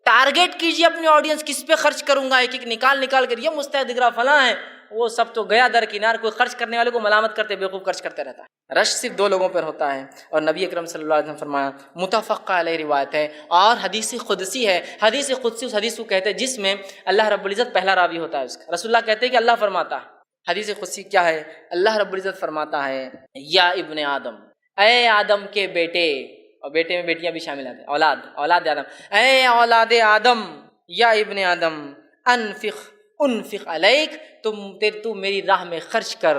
ٹارگیٹ کیجئے اپنی آڈینس کس پہ خرچ کروں گا، ایک ایک نکال کر یہ مستحق دکھ رہا فلاں ہے، وہ سب تو گیا درکنار۔ کوئی خرچ کرنے والے کو ملامت کرتے بیوقوف خرچ کرتے رہتا ہے۔ رش صرف 2 لوگوں پر ہوتا ہے، اور نبی اکرم صلی اللہ علیہ وسلم فرمایا، متفق علیہ روایت ہے اور حدیث قدسی ہے۔ حدیث قدسی اس حدیث کو کہتے ہیں جس میں اللہ رب العزت پہلا راوی ہوتا ہے اس کا۔ رسول اللہ کہتے ہیں کہ اللہ فرماتا ہے، حدیث قدسی کیا ہے؟ اللہ رب العزت فرماتا ہے یا ابن آدم، اے آدم کے بیٹے، اور بیٹے میں بیٹیاں بھی شامل ہیں، اولاد آدم، اے اولاد آدم، یا ابن آدم، انفق علیک، تو میری راہ میں خرچ کر،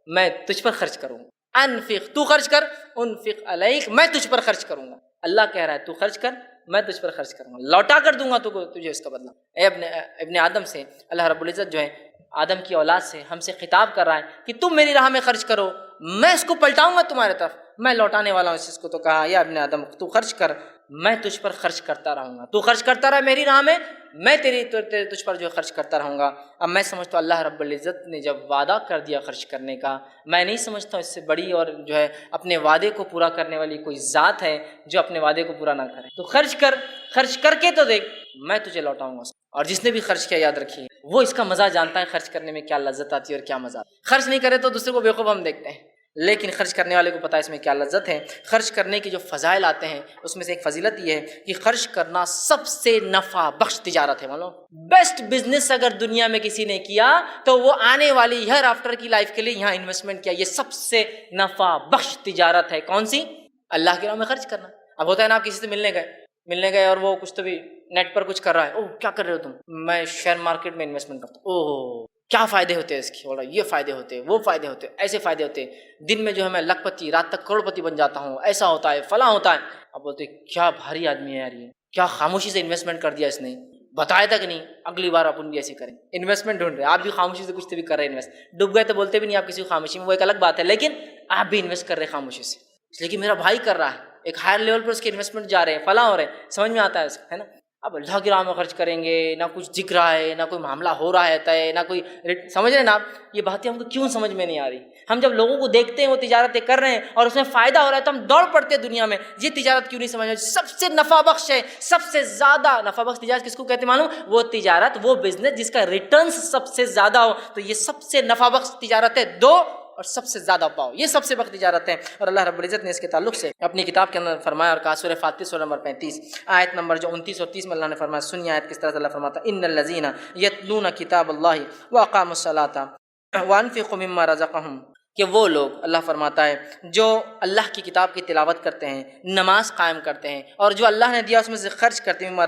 میں تجھ پر خرچ کروں گا۔ انفق، تو خرچ کر، انفق علیک، میں تجھ پر خرچ کروں گا۔ اللہ کہہ رہا ہے تو خرچ کر، میں تجھ پر خرچ کروں گا، لوٹا کر دوں گا تجھے اس کا بدلہ۔ اے ابن آدم سے اللہ رب العزت جو ہے آدم کی اولاد سے ہم سے خطاب کر رہا ہے کہ تم میری راہ میں خرچ کرو، میں اس کو پلٹاؤں گا تمہارے طرف، میں لوٹانے والا ہوں اس چیز کو۔ تو کہا یا ابن آدم تو خرچ کر، میں تجھ پر خرچ کرتا رہوں گا، تو خرچ کرتا رہا میری راہ میں تجھ پر جو خرچ کرتا رہوں گا۔ اب میں سمجھتا ہوں اللہ رب العزت نے جب وعدہ کر دیا خرچ کرنے کا، میں نہیں سمجھتا اس سے بڑی اور جو ہے اپنے وعدے کو پورا کرنے والی کوئی ذات ہے جو اپنے وعدے کو پورا نہ کرے۔ تو خرچ کر کے تو دیکھ، میں تجھے لوٹاؤں گا۔ اور جس نے بھی خرچ کیا یاد رکھیے وہ اس کا مزہ جانتا ہے، خرچ کرنے میں کیا لذت آتی ہے اور کیا مزہ۔ خرچ نہیں کرے تو دوسرے کو بیوقوف ہم دیکھتے ہیں، لیکن خرچ کرنے والے کو پتہ ہے اس میں کیا لذت ہے۔ خرچ کرنے کے جو فضائل آتے ہیں اس میں سے ایک فضیلت یہ ہے کہ خرچ کرنا سب سے نفع بخش تجارت ہے۔ معلوم بیسٹ بزنس اگر دنیا میں کسی نے کیا تو وہ آنے والی ہر آفٹر کی لائف کے لیے یہاں انویسٹمنٹ کیا، یہ سب سے نفع بخش تجارت ہے۔ کون سی؟ اللہ کے راہ میں خرچ کرنا۔ اب ہوتا ہے نا آپ کسی سے ملنے گئے اور وہ کچھ تو بھی نیٹ پر کچھ کر رہا ہے، اوہ کیا کر رہے ہو تم؟ میں شیئر مارکیٹ میں انویسٹمنٹ کرتا ہوں۔ اوہ کیا فائدے ہوتے ہیں اس کے؟ بولا یہ فائدے ہوتے ہیں، وہ فائدے ہوتے ہیں، ایسے فائدے ہوتے ہیں، دن میں جو ہے میں لکھ پتی، رات تک کروڑ پتی بن جاتا ہوں، ایسا ہوتا ہے، فلاں ہوتا ہے۔ اب بولتے کیا بھاری آدمی ہے یار، یہ کیا خاموشی سے انویسٹمنٹ کر دیا اس نے، بتایا تک نہیں۔ اگلی بار اپن بھی ایسے کریں، انویسٹمنٹ ڈھونڈ رہے ہیں، آپ بھی خاموشی سے کچھ تو بھی کر رہے ہیں انویسٹ، ڈوب گئے تو بولتے بھی نہیں آپ کسی کو خاموشی میں، وہ ایک الگ بات ہے، لیکن آپ بھی انویسٹ کر رہے ہیں خاموشی سے، اس لیے کہ میرا بھائی کر رہا ہے، ایک ہائر لیول پر اس کے انویسٹمنٹ جا رہے ہیں، فلاں ہو رہے ہیں، سمجھ میں آتا ہے اس کا، ہے نا۔ اب اللہ کی راہ میں خرچ کریں گے، نہ کچھ دکھ رہا ہے، نہ کوئی معاملہ ہو رہا ہے طے، نہ کوئی سمجھ رہے ہیں نا آپ، یہ باتیں ہم کو کیوں سمجھ میں نہیں آ رہی؟ ہم جب لوگوں کو دیکھتے ہیں وہ تجارتیں کر رہے ہیں اور اس میں فائدہ ہو رہا ہے تو ہم دوڑ پڑتے ہیں دنیا میں، یہ تجارت کیوں نہیں سمجھ رہے؟ سب سے نفع بخش ہے، سب سے زیادہ نفع بخش تجارت کس کو کہتے ہیں معلوم؟ وہ تجارت، وہ بزنس جس کا ریٹرنز سب سے زیادہ ہو، تو یہ سب سے نفع بخش تجارت ہے، دو اور سب سے زیادہ پاؤ، یہ سب سے بخش تجارت ہے۔ اور اللہ رب العزت نے اس کے تعلق سے اپنی کتاب کے اندر فرمایا اور کہا، سورہ فاتر سورہ نمبر 35 آیت نمبر جو 29 اور 30 میں اللہ نے فرمایا، سنیے آیت کس طرح سے اللہ فرماتا ہے، ان الذین یتلون کتاب اللہ واقاموا الصلاۃ وانفقوا مما رزقهم، کہ وہ لوگ، اللہ فرماتا ہے، جو اللہ کی کتاب کی تلاوت کرتے ہیں، نماز قائم کرتے ہیں، اور جو اللہ نے دیا اس میں سے خرچ کرتے ہیں، مما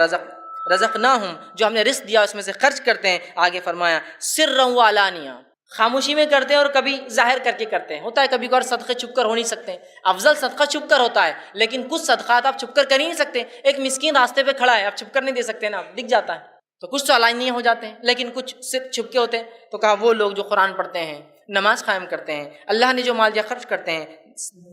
رزقناہم، جو ہم نے رزق دیا اس میں سے خرچ کرتے ہیں۔ آگے فرمایا سرا وعلانیہ، خاموشی میں کرتے ہیں اور کبھی ظاہر کر کے کرتے ہیں۔ ہوتا ہے کبھی کبھار صدقے چھپ کر ہو نہیں سکتے، افضل صدقہ چھپ کر ہوتا ہے، لیکن کچھ صدقات آپ چھپ کر ہی نہیں سکتے۔ ایک مسکین راستے پہ کھڑا ہے، آپ چھپ کر نہیں دے سکتے نا، دکھ جاتا ہے، تو کچھ تو علانیہ ہو جاتے ہیں، لیکن کچھ صرف چھپ کے ہوتے ہیں۔ تو کہا وہ لوگ جو قرآن پڑھتے ہیں، نماز قائم کرتے ہیں، اللہ نے جو مال دیا خرچ کرتے ہیں،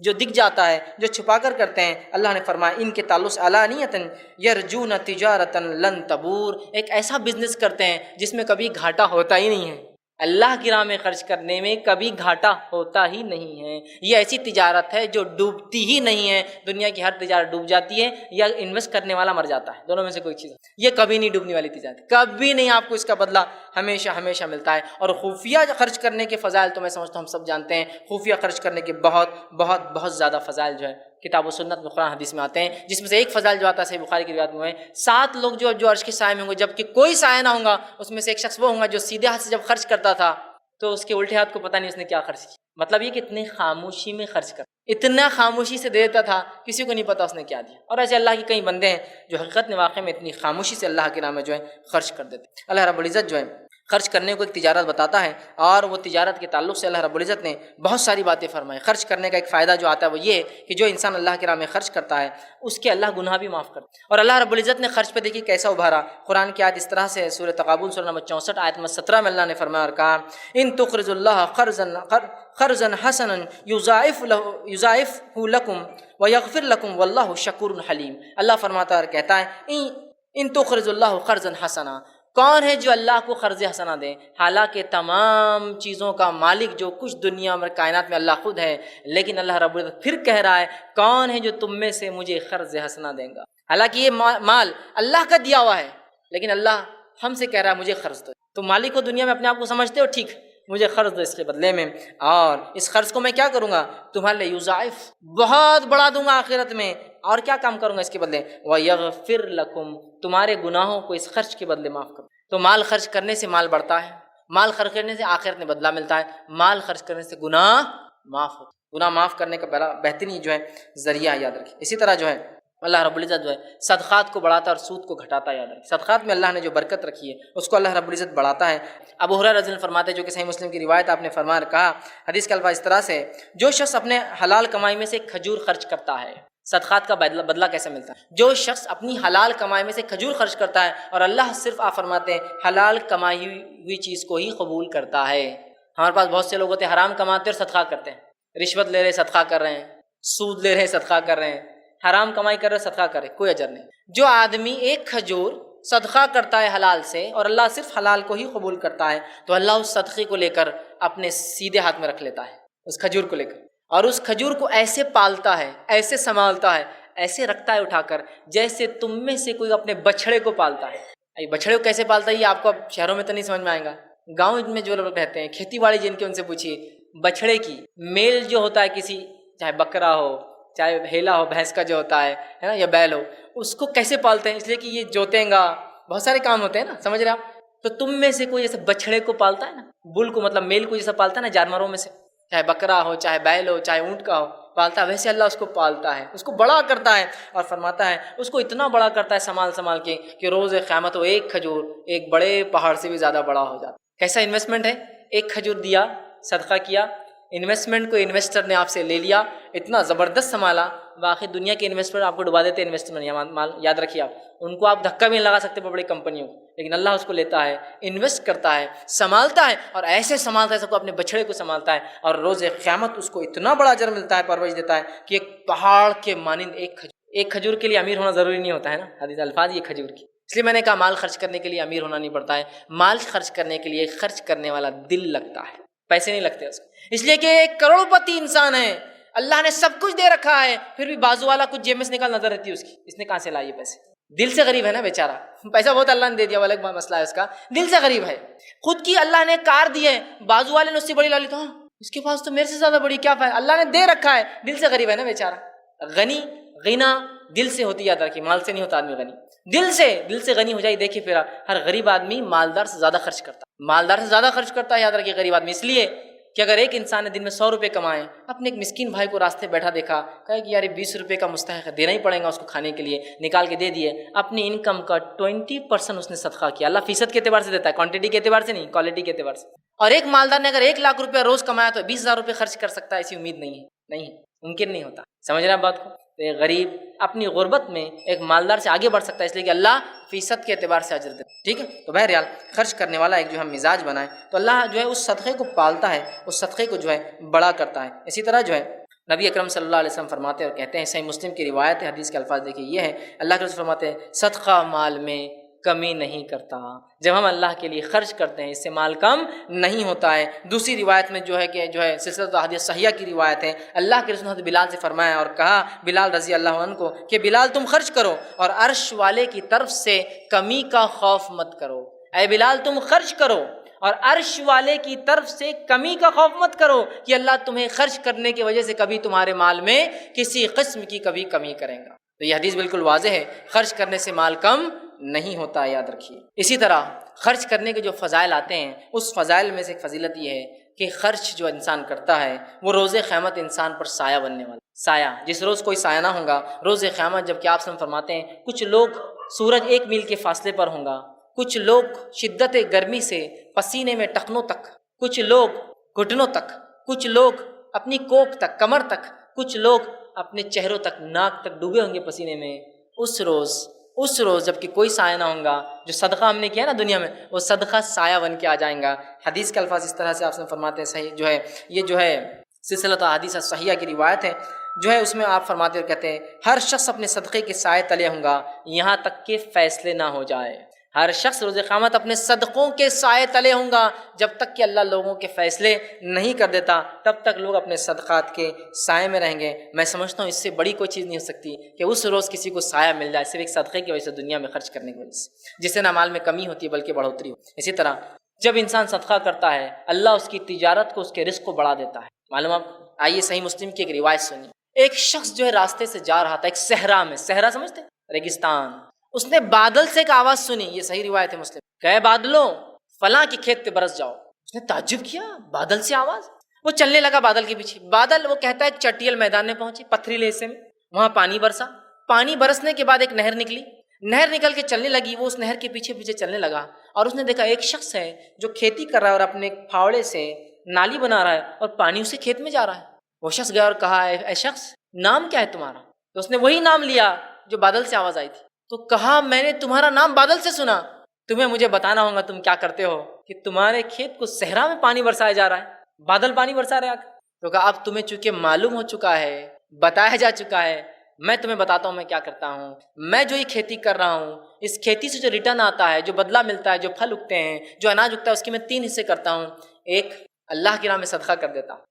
جو دکھ جاتا ہے، جو چھپا کر کرتے ہیں، اللہ نے فرمایا ان کے تعلق سے علانیتاً یرجون تجارتا لن تبور، ایک ایسا بزنس کرتے ہیں جس میں کبھی گھاٹا ہوتا ہی نہیں ہے۔ اللہ کی راہ میں خرچ کرنے میں کبھی گھاٹا ہوتا ہی نہیں ہے، یہ ایسی تجارت ہے جو ڈوبتی ہی نہیں ہے۔ دنیا کی ہر تجارت ڈوب جاتی ہے یا انویسٹ کرنے والا مر جاتا ہے، دونوں میں سے کوئی چیز، یہ کبھی نہیں ڈوبنے والی تجارت، کبھی نہیں، آپ کو اس کا بدلہ ہمیشہ ہمیشہ ملتا ہے۔ اور خفیہ خرچ کرنے کے فضائل تو میں سمجھتا ہوں ہم سب جانتے ہیں، خفیہ خرچ کرنے کے بہت بہت بہت زیادہ فضائل جو ہے کتاب و سنت میں، قرآن حدیث میں آتے ہیں، جس میں سے ایک فضائل جو آتا ہے صحیح بخاری کی روایت میں ہے، 7 لوگ جو عرش کے سائے میں ہوں گے، جبکہ کوئی سایہ نہ ہوگا، اس میں سے ایک شخص وہ ہوگا جو سیدھے ہاتھ سے جب خرچ کرتا تھا تو اس کے الٹے ہاتھ کو پتہ نہیں اس نے کیا خرچ کیا۔ مطلب یہ کہ اتنی خاموشی میں خرچ کر، اتنا خاموشی سے دے دیتا تھا، کسی کو نہیں پتا اس نے کیا دیا۔ اور ایسے اللہ کے کئی بندے ہیں جو حقیقت میں واقع میں اتنی خاموشی سے اللہ کے نام میں جو ہے خرچ کر دیتے۔ اللہ رب العزت جو ہے خرچ کرنے کو ایک تجارت بتاتا ہے، اور وہ تجارت کے تعلق سے اللہ رب العزت نے بہت ساری باتیں فرمائی۔ خرچ کرنے کا ایک فائدہ جو آتا ہے وہ یہ ہے کہ جو انسان اللہ کے راہ میں خرچ کرتا ہے اس کے اللہ گناہ بھی معاف کرتا ہے۔ اور اللہ رب العزت نے خرچ پہ دیکھیے کیسا ابھارا، قرآن کی آیت اس طرح سے سورہ تغابن سورہ نمبر 64 آیت نمبر 17 میں اللہ نے فرمایا اور کہا، ان تقرضوا اللہ قرضا حسنا یضاعفہ لکم ویغفر لکم واللہ شکور حلیم۔ اللہ فرماتا اور کہتا ہے ان تقرضوا اللہ قرضا حسنا، کون ہے جو اللہ کو قرض حسنہ دے؟ حالانکہ تمام چیزوں کا مالک جو کچھ دنیا میں کائنات میں اللہ خود ہے، لیکن اللہ رب العزت پھر کہہ رہا ہے کون ہے جو تم میں سے مجھے قرض حسنہ دیں گا؟ حالانکہ یہ مال اللہ کا دیا ہوا ہے، لیکن اللہ ہم سے کہہ رہا ہے مجھے قرض دو۔ تو مالک کو دنیا میں اپنے آپ کو سمجھتے ہو، ٹھیک مجھے قرض دو اس کے بدلے میں، اور اس قرض کو میں کیا کروں گا؟ تمہارے لیے یضاعف، بہت بڑھا دوں گا آخرت میں، اور کیا کام کروں گا اس کے بدلے؟ وَيَغْفِرْ لَكُمْ، تمہارے گناہوں کو اس خرچ کے بدلے معاف کروں۔ تو مال خرچ کرنے سے مال بڑھتا ہے، مال خرچ کرنے سے آخرت میں بدلہ ملتا ہے، مال خرچ کرنے سے گناہ معاف ہوتا ہے۔ گناہ معاف کرنے کا بڑا بہترین جو ہے ذریعہ یاد رکھیں۔ اسی طرح جو ہے اللہ رب العزت جو ہے صدقات کو بڑھاتا ہے اور سود کو گھٹاتا ہے، یاد رکھیں۔ صدقات میں اللہ نے جو برکت رکھی ہے اس کو اللہ رب العزت بڑھاتا ہے۔ ابو ہریرہ رضی اللہ عنہ فرماتے ہیں، جو کہ صحیح مسلم کی روایت، آپ نے فرمایا کہا، حدیث کے الفاظ اس طرح سے، جو شخص اپنے حلال کمائی میں سے کھجور خرچ کرتا ہے، صدقات کا بدلہ کیسے ملتا ہے؟ جو شخص اپنی حلال کمائی میں سے کھجور خرچ کرتا ہے، اور اللہ صرف آپ فرماتے ہیں حلال کمائی ہوئی چیز کو ہی قبول کرتا ہے۔ ہمارے پاس بہت سے لوگ ہوتے ہیں حرام کماتے اور صدقہ کرتے ہیں، رشوت لے رہے صدقہ کر رہے ہیں، سود لے رہے صدقہ کر رہے ہیں، حرام کمائی کر رہے صدقہ کر رہے، کوئی اجر نہیں۔ جو آدمی ایک کھجور صدقہ کرتا ہے حلال سے، اور اللہ صرف حلال کو ہی قبول کرتا ہے، تو اللہ اس صدقے کو لے کر اپنے سیدھے ہاتھ میں رکھ لیتا ہے، اس کھجور کو لے کر، اور اس کھجور کو ایسے پالتا ہے، ایسے سنبھالتا ہے، ایسے رکھتا ہے اٹھا کر، جیسے تم میں سے کوئی اپنے بچھڑے کو پالتا ہے۔ بچھڑے کو کیسے پالتا ہے یہ آپ کو اب شہروں میں تو نہیں سمجھ میں آئے گا، گاؤں میں جو لوگ رہتے ہیں، کھیتی باڑی جن کے، ان سے پوچھیے، بچھڑے کی، میل جو ہوتا ہے کسی، چاہے بکرا ہو چاہے ہیلا ہو، بھینس کا جو ہوتا ہے نا، یا بیل ہو، اس کو کیسے پالتے ہیں؟ اس لیے کہ یہ جوتیں گا، بہت سارے کام ہوتے ہیں نا، سمجھ رہے آپ؟ تو تم میں سے کوئی جیسے بچھڑے کو پالتا ہے نا، بل کو مطلب میل کو جیسا پالتا ہے نا جانوروں میں سے، چاہے بکرا ہو چاہے بیل ہو چاہے اونٹ کا ہو، پالتا ہے، ویسے اللہ اس کو پالتا ہے، اس کو بڑا کرتا ہے، اور فرماتا ہے اس کو اتنا بڑا کرتا ہے سنبھال سنبھال کے کہ روز قیامت وہ ایک کھجور ایک بڑے پہاڑ سے بھی زیادہ بڑا ہو جاتا ہے۔ کیسا انویسٹمنٹ ہے؟ ایک کھجور دیا، صدقہ کیا، انویسٹمنٹ کو انویسٹر نے آپ سے لے لیا، اتنا زبردست سنبھالا، باقی دنیا کے انویسٹر آپ کو ڈبا دیتے ہیں انویسٹمنٹ مال، یاد رکھیے آپ، ان کو آپ دھکا بھی نہیں لگا سکتے بڑی کمپنیوں کو، لیکن اللہ اس کو لیتا ہے، انویسٹ کرتا ہے، سنبھالتا ہے، اور ایسے سنبھالتا ہے سب کو، اپنے بچڑے کو سنبھالتا ہے، اور روز قیامت اس کو اتنا بڑا اجر ملتا ہے، پرورش دیتا ہے کہ ایک پہاڑ کے مانند ایک کھجور کے لیے امیر ہونا ضروری نہیں ہوتا ہے نا، حدیث الفاظ یہ کھجور کی، اس لیے میں نے کہا مال خرچ کرنے کے لیے امیر ہونا نہیں پڑتا ہے، مال خرچ کرنے کے لیے خرچ کرنے والا دل لگتا ہے، پیسے نہیں لگتے اس کو، اس لیے کہ ایک کروڑ پتی انسان ہے، اللہ نے سب کچھ دے رکھا ہے، پھر بھی بازو والا کچھ جیب میں سے نکال نظر رہتی ہے اس کی، اس نے کہاں سے لائے پیسے؟ دل سے غریب ہے نا بیچارہ، پیسہ بہت اللہ نے دے دیا، الگ مسئلہ ہے اس کا، دل سے غریب ہے، خود کی اللہ نے کار دی ہے، بازو والے نے اس سے بڑی لا لی، تو اس کے پاس تو میرے سے زیادہ بڑی، کیا فائدہ، اللہ نے دے رکھا ہے، دل سے غریب ہے نا بیچارہ۔ غنی غنا دل سے ہوتی، یاد رکھیے، مال سے نہیں ہوتا آدمی غنی، دل سے غنی ہو جائے۔ دیکھیے پھر ہر غریب آدمی مالدار سے زیادہ خرچ کرتا ہے، مالدار سے زیادہ خرچ کرتا ہے، یاد رکھیے غریب آدمی، اس لیے کہ اگر ایک انسان نے دن میں 100 روپے کمائے، اپنے ایک مسکین بھائی کو راستے بیٹھا دیکھا، کہا کہ یار 20 روپے کا مستحق ہے، دینا ہی پڑے گا اس کو کھانے کے لیے، نکال کے دے دیے، اپنی انکم کا 20% اس نے صدقہ کیا، اللہ فیصد کے اعتبار سے دیتا ہے، کوانٹٹی کے اعتبار سے نہیں، کوالٹی کے اعتبار سے۔ اور ایک مالدار نے اگر 1 لاکھ روپیہ روز کمایا تو 20,000 روپے خرچ کر سکتا ہے، ایسی امید نہیں ہے، نہیں ممکن نہیں ہوتا، سمجھ رہے ہیں بات کو؟ تو ایک غریب اپنی غربت میں ایک مالدار سے آگے بڑھ سکتا ہے، اس لیے کہ اللہ فیصد کے اعتبار سے اجر دیتا ہے، ٹھیک ہے؟ تو بہرحال خرچ کرنے والا ایک جو ہم مزاج بنائیں تو اللہ جو ہے اس صدقے کو پالتا ہے، اس صدقے کو جو ہے بڑا کرتا ہے۔ اسی طرح جو ہے نبی اکرم صلی اللہ علیہ وسلم فرماتے اور کہتے ہیں، صحیح مسلم کی روایت ہے، حدیث کے الفاظ دیکھیے یہ ہے، اللہ کے رسول فرماتے ہیں صدقہ مال میں کمی نہیں کرتا، جب ہم اللہ کے لیے خرچ کرتے ہیں اس سے مال کم نہیں ہوتا ہے۔ دوسری روایت میں جو ہے کہ جو ہے سلسلۃ احادیث صحیحہ کی روایت ہے، اللہ کے رسول حضرت بلال سے فرمایا اور کہا بلال رضی اللہ عنہ کو کہ بلال تم خرچ کرو اور عرش والے کی طرف سے کمی کا خوف مت کرو، اے بلال تم خرچ کرو اور عرش والے کی طرف سے کمی کا خوف مت کرو کہ اللہ تمہیں خرچ کرنے کی وجہ سے کبھی تمہارے مال میں کسی قسم کی کبھی کمی کرے گا۔ تو یہ حدیث بالکل واضح ہے، خرچ کرنے سے مال کم نہیں ہوتا، یاد رکھیے۔ اسی طرح خرچ کرنے کے جو فضائل آتے ہیں، اس فضائل میں سے ایک فضیلت یہ ہے کہ خرچ جو انسان کرتا ہے وہ روز قیامت انسان پر سایہ بننے والا، سایہ، جس روز کوئی سایہ نہ ہوگا روز قیامت، جب کہ آپ سے فرماتے ہیں کچھ لوگ سورج 1 میل کے فاصلے پر ہوں گا، کچھ لوگ شدت گرمی سے پسینے میں ٹخنوں تک، کچھ لوگ گھٹنوں تک، کچھ لوگ اپنی کوکھ تک، کمر تک، کچھ لوگ اپنے چہروں تک، ناک تک ڈوبے ہوں گے پسینے میں۔ اس روز جب کہ کوئی سایہ نہ ہوگا، جو صدقہ ہم نے کیا نا دنیا میں، وہ صدقہ سایہ بن کے آ جائیں گا۔ حدیث کے الفاظ اس طرح سے آپ نے فرماتے ہیں، صحیح جو ہے یہ جو ہے سلسلۃ احادیث صحیحہ کی روایت ہے، جو ہے اس میں آپ فرماتے اور کہتے ہیں ہر شخص اپنے صدقے کے سائے تلے ہوں گا یہاں تک کہ فیصلے نہ ہو جائے، ہر شخص روز قیامت اپنے صدقوں کے سائے تلے ہوں گا، جب تک کہ اللہ لوگوں کے فیصلے نہیں کر دیتا تب تک لوگ اپنے صدقات کے سائے میں رہیں گے۔ میں سمجھتا ہوں اس سے بڑی کوئی چیز نہیں ہو سکتی کہ اس روز کسی کو سایہ مل جائے صرف ایک صدقے کی وجہ سے، دنیا میں خرچ کرنے کی وجہ سے، جس سے نہ مال میں کمی ہوتی ہے بلکہ بڑھوتری ہو۔ اسی طرح جب انسان صدقہ کرتا ہے اللہ اس کی تجارت کو، اس کے رزق کو بڑھا دیتا ہے، معلوم آپ کو؟ آئیے صحیح مسلم کی ایک روایت سنیے، ایک شخص جو ہے راستے سے جا رہا تھا ایک صحرا میں، صحرا سمجھتے ہیں؟ ریگستان، اس نے بادل سے ایک آواز سنی، یہ صحیح روایت ہے مسلم، کہ بادلوں فلاں کے کھیت پہ برس جاؤ۔ اس نے تعجب کیا، بادل سے آواز، وہ چلنے لگا بادل کے پیچھے، بادل وہ کہتا ہے ایک چٹیل میدان میں پہنچے، پتھریلے حصے میں، وہاں پانی برسا، پانی برسنے کے بعد ایک نہر نکلی، نہر نکل کے چلنے لگی، وہ اس نہر کے پیچھے پیچھے چلنے لگا اور اس نے دیکھا ایک شخص ہے جو کھیتی کر رہا ہے اور اپنے پھاوڑے سے نالی بنا رہا ہے اور پانی اسے کھیت میں جا رہا ہے۔ وہ شخص گیا اور کہا اے شخص نام کیا ہے تمہارا؟ تو اس نے وہی نام لیا جو بادل سے آواز آئی تھی، تو کہا میں نے تمہارا نام بادل سے سنا، تمہیں مجھے بتانا ہوگا تم کیا کرتے ہو کہ تمہارے کھیت کو صحرا میں پانی برسایا جا رہا ہے، بادل پانی برسا رہے آگے۔ تو کہا اب تمہیں چونکہ معلوم ہو چکا ہے، بتایا جا چکا ہے، میں تمہیں بتاتا ہوں میں کیا کرتا ہوں۔ میں جو یہ کھیتی کر رہا ہوں، اس کھیتی سے جو ریٹرن آتا ہے، جو بدلہ ملتا ہے، جو پھل اگتے ہیں، جو اناج اگتا ہے، اس کے میں 3 حصے کرتا ہوں، ایک اللہ کی راہ میں صدقہ کر دیتا ہوں،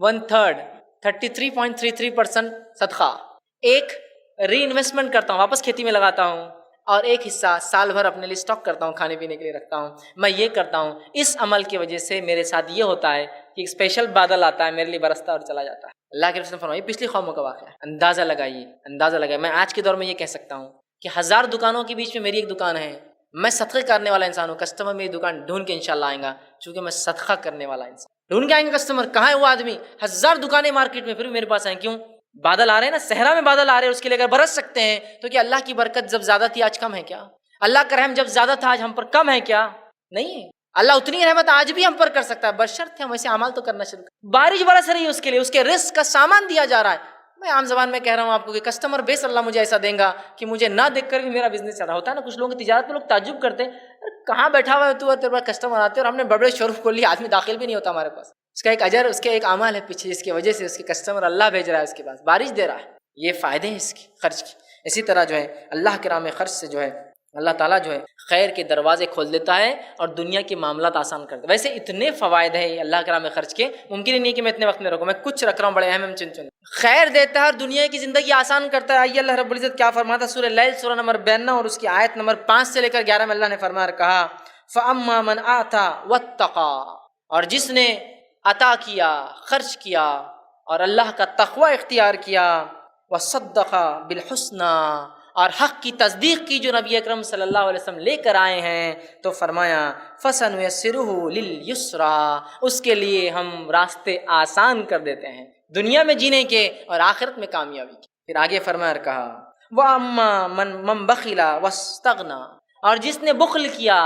1/3 33.33% صدقہ، ایک ری انویسٹمنٹ کرتا ہوں، واپس کھیتی میں لگاتا ہوں، اور ایک حصہ سال بھر اپنے لیے اسٹاک کرتا ہوں، کھانے پینے کے لیے رکھتا ہوں، میں یہ کرتا ہوں، اس عمل کی وجہ سے میرے ساتھ یہ ہوتا ہے کہ ایک اسپیشل بادل آتا ہے میرے لیے برستا اور چلا جاتا ہے۔ اللہ کے رسول نے فرمایا پچھلی قوموں کا واقعہ ہے، اندازہ لگائیے۔ میں آج کے دور میں یہ کہہ سکتا ہوں کہ 1000 دکانوں کے بیچ میں میری ایک دکان ہے، میں صدقے کرنے والا انسان ہوں، کسٹمر میری دکان ڈھونڈ کے انشاءاللہ آئیں گا، چونکہ میں صدقہ کرنے والا انسان ڈھونڈ کے آئیں گے۔ کسٹمر کہاں ہے وہ آدمی؟ 1000 دکانیں مارکیٹ میں، پھر بھی میرے پاس آئیں، کیوں؟ بادل آ رہے ہیں نا، صحرا میں بادل آ رہے ہیں، اس کے لیے اگر برس سکتے ہیں تو کیا اللہ کی برکت جب زیادہ تھی آج کم ہے کیا؟ اللہ کا رحم جب زیادہ تھا آج ہم پر کم ہے کیا؟ نہیں ہے۔ اللہ اتنی رحمت آج بھی ہم پر کر سکتا ہے، بشرط ہم ایسے اعمال تو کرنا شروع کریں۔ بارش برس رہی ہے، اس کے لیے اس کے رزق کا سامان دیا جا رہا ہے۔ میں عام زبان میں کہہ رہا ہوں آپ کو کہ کسٹمر بیس اللہ مجھے ایسا دیں گا کہ مجھے نہ دیکھ کر بھی میرا بزنس چل رہا ہوتا ہے نا۔ کچھ لوگوں کی تجارت میں لوگ تعجب کرتے ہیں، کہاں بیٹھا ہوا ہے تو تیرے پاس کسٹمر آتے ہیں، اور ہم نے بڑے بڑے شو روم کھول لیا، آدمی داخل بھی نہیں ہوتا ہمارے پاس۔ اس کا ایک اجر، اس کے ایک عمل ہے پیچھے، جس کی وجہ سے اس کے کسٹمر اللہ بھیج رہا ہے، اس کے پاس بارش دے رہا ہے، یہ فائدے ہیں اس کی خرچ کی۔ اسی طرح جو ہے اللہ کے راہ میں خرچ سے جو ہے اللہ تعالیٰ جو ہے خیر کے دروازے کھول دیتا ہے اور دنیا کے معاملات آسان کر دیتا ہے۔ ویسے اتنے فوائد ہیں اللہ کے راہ میں خرچ کے، ممکن ہی نہیں کہ میں اتنے وقت میں رکھوں، میں کچھ رکھ رہا ہوں بڑے اہم چن خیر دیتا ہے اور دنیا کی زندگی آسان کرتا ہے۔ آئیے اللہ رب العزت کیا فرماتا ہے سورہ لیل سورہ نمبر 92 اور اس کی آیت نمبر 5 سے لے کر 11 میں اللہ نے فرمایا اور کہا فَأَمَّا مَنْ آتَى وَاتَّقَى، اور جس نے عطا کیا، خرچ کیا اور اللہ کا تقوی اختیار کیا، وَصَدَّقَ بِالْحُسْنَى، اور حق کی تصدیق کی جو نبی اکرم صلی اللہ علیہ وسلم لے کر آئے ہیں، تو فرمایا فَسَنُيَسِّرُهُ لِلْيُسْرَى، اس کے لیے ہم راستے آسان کر دیتے ہیں دنیا میں جینے کے اور آخرت میں کامیابی کے۔ پھر آگے فرمایا اور کہا وَأَمَّا مَن بَخِلَ وَاسْتَغْنَى، اور جس نے بخل کیا،